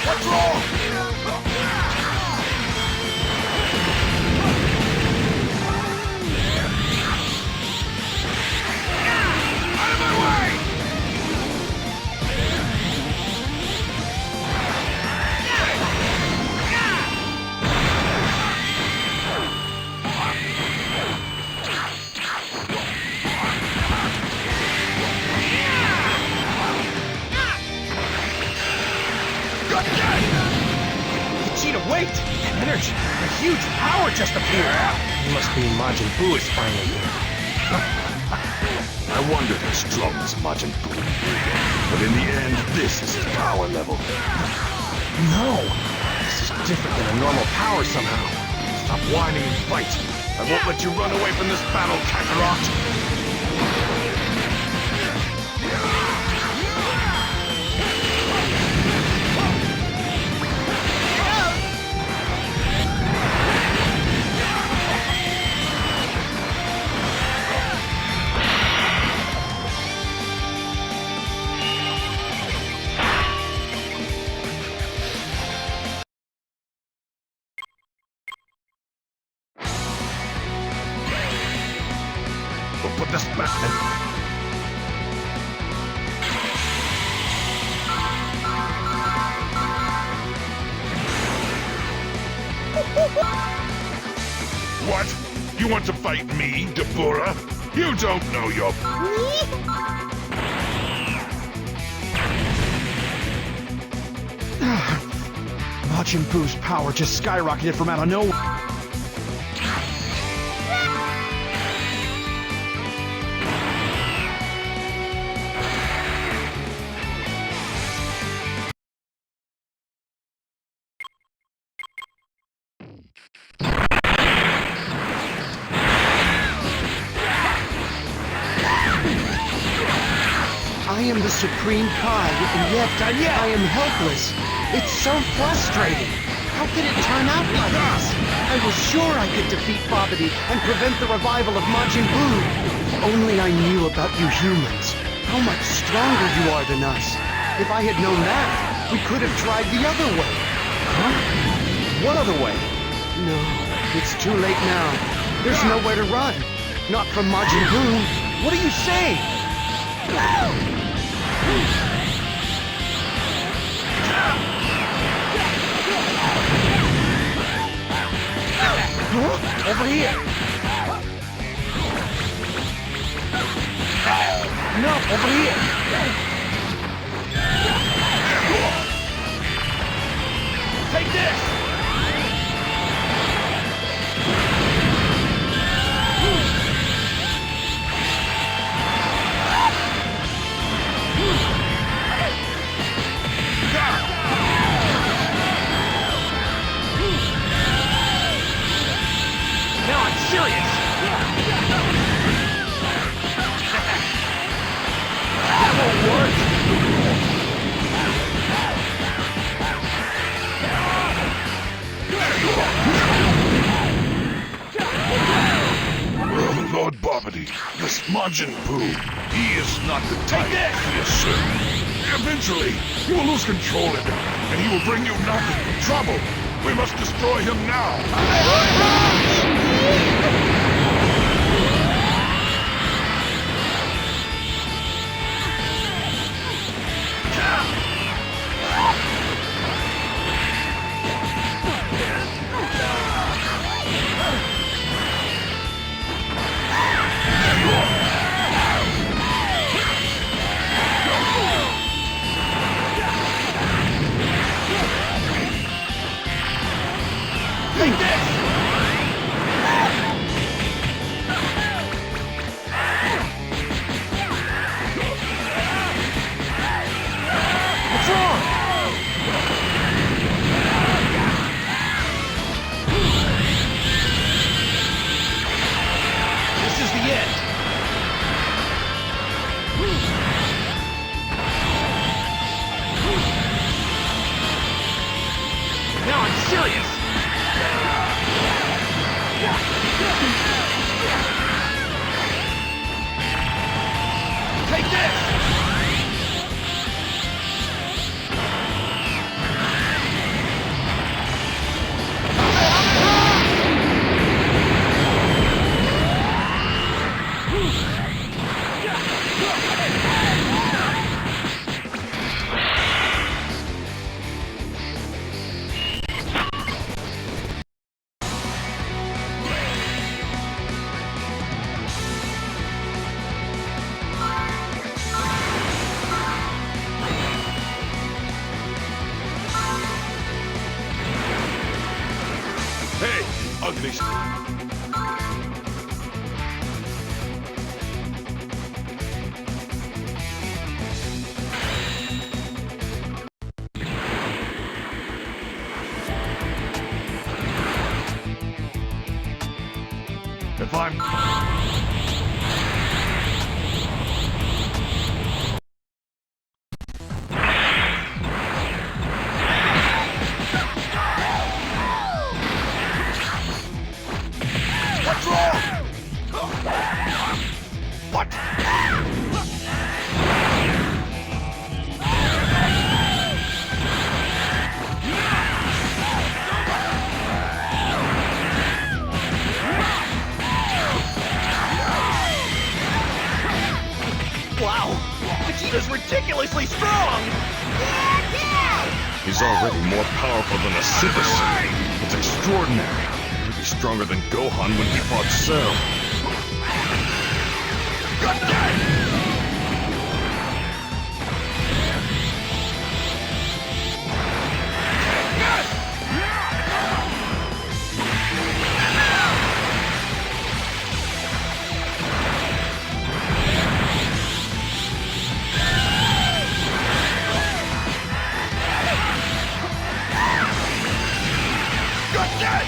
What's wrong? Out of my way! You're dead! Vegeta, wait! An energy, a huge power just appeared! It must mean Majin Buu is finally here. I wondered how strong this Majin Buu would be. But in the end, this is his power level. No! This is different than a normal power somehow. Stop whining and fight. I won't let you run away from this battle, Kakarot. We'll put this back. What? You want to fight me, Dabura? You don't know your... Majin Buu's power just skyrocketed from out of nowhere. I am the Supreme Kai, and yet I am helpless. It's so frustrating. How could it turn out like this? I was sure I could defeat Bobbity and prevent the revival of Majin Buu. If only I knew about you humans. How much stronger you are than us. If I had known that, we could have tried the other way. Huh? What other way? No, it's too late now. There's nowhere to run. Not from Majin Buu. What are you saying? Huh? Over here! No, over here! Take this! Now I'm serious! That won't work! Oh, Lord Bobbity, this Majin Buu, he is not the type to be a servant. Eventually, he will lose control of him, and he will bring you nothing but trouble. We must destroy him now. Hey, ugly... If I'm... What's wrong? What? Wow! Vegeta's ridiculously strong! He's already more powerful than a Super Saiyan. It's extraordinary. Maybe stronger than Gohan when he fought Cell. Good day! Good day!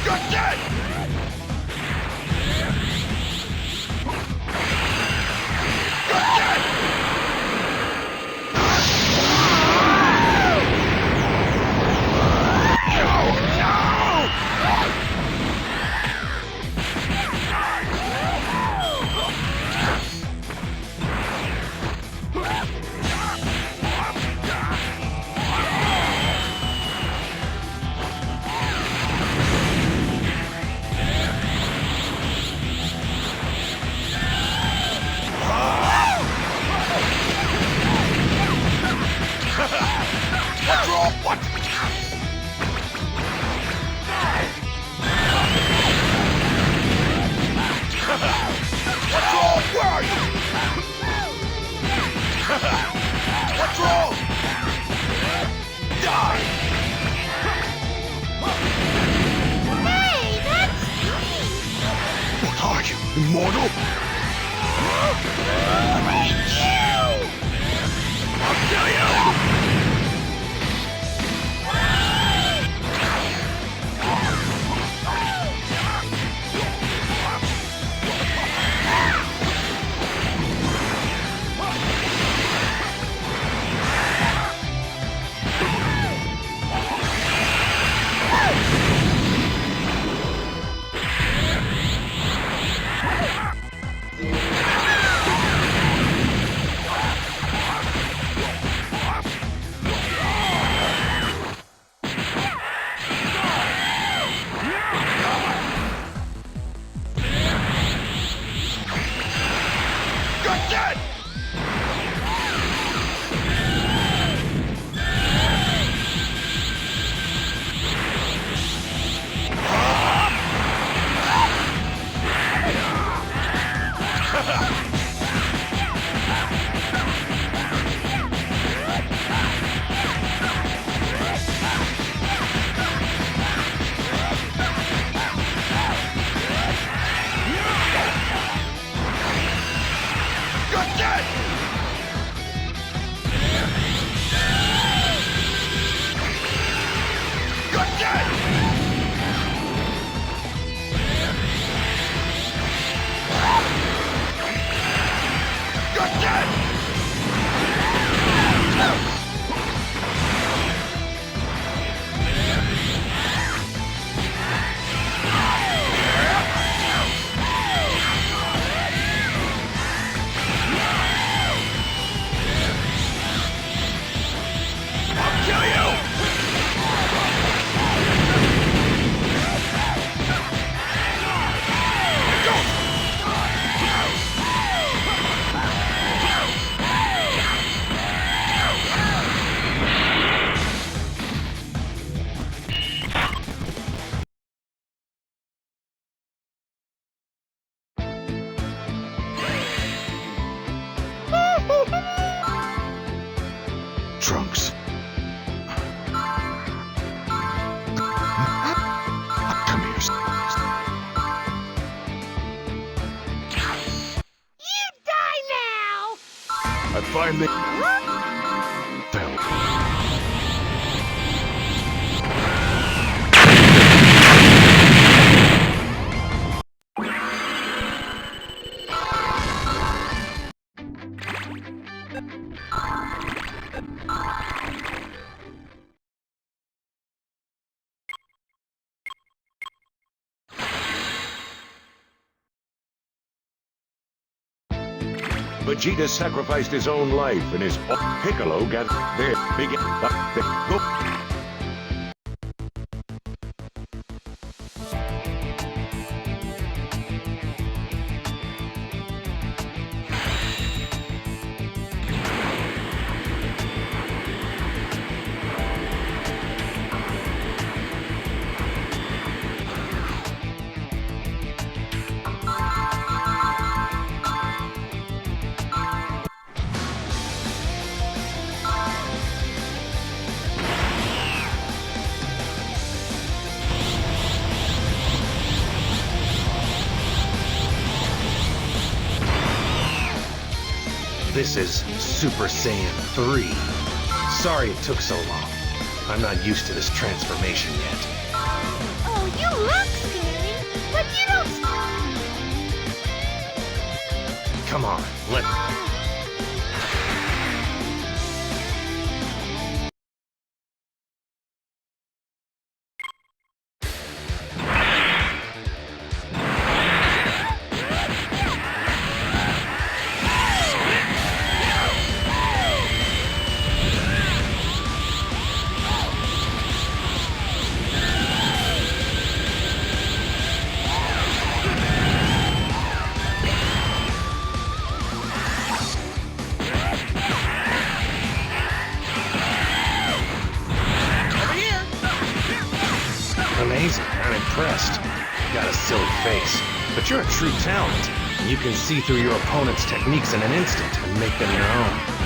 Good day! What's wrong? What? What's wrong? Where are you? What's wrong? Die! Hey, that's What are you, immortal? I'll kill you! I finally felt. Vegeta sacrificed his own life and his Piccolo got there. Go. This is Super Saiyan 3. Sorry it took so long. I'm not used to this transformation yet. Oh, you look scary, but you don't... Come on, let... Amazing. I'm impressed. You got a silly face, but you're a true talent. You can see through your opponent's techniques in an instant and make them your own.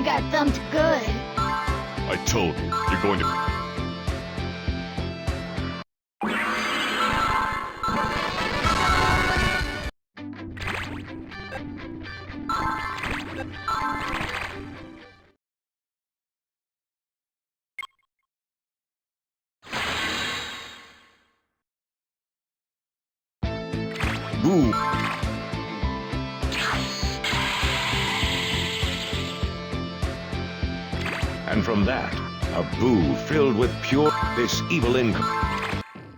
got thumped good. I told you, you're going to... Boo! And from that, a Boo filled with pure... This evil income.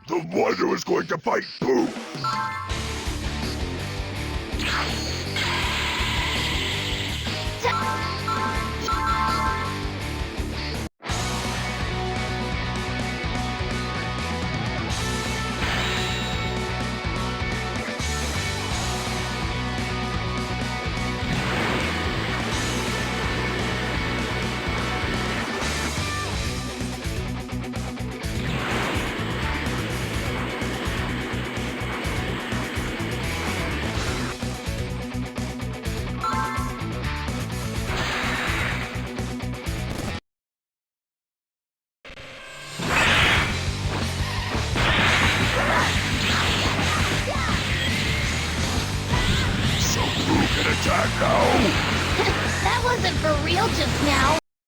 The one who is going to fight Boo! So Boo can attack now? That wasn't for real just now.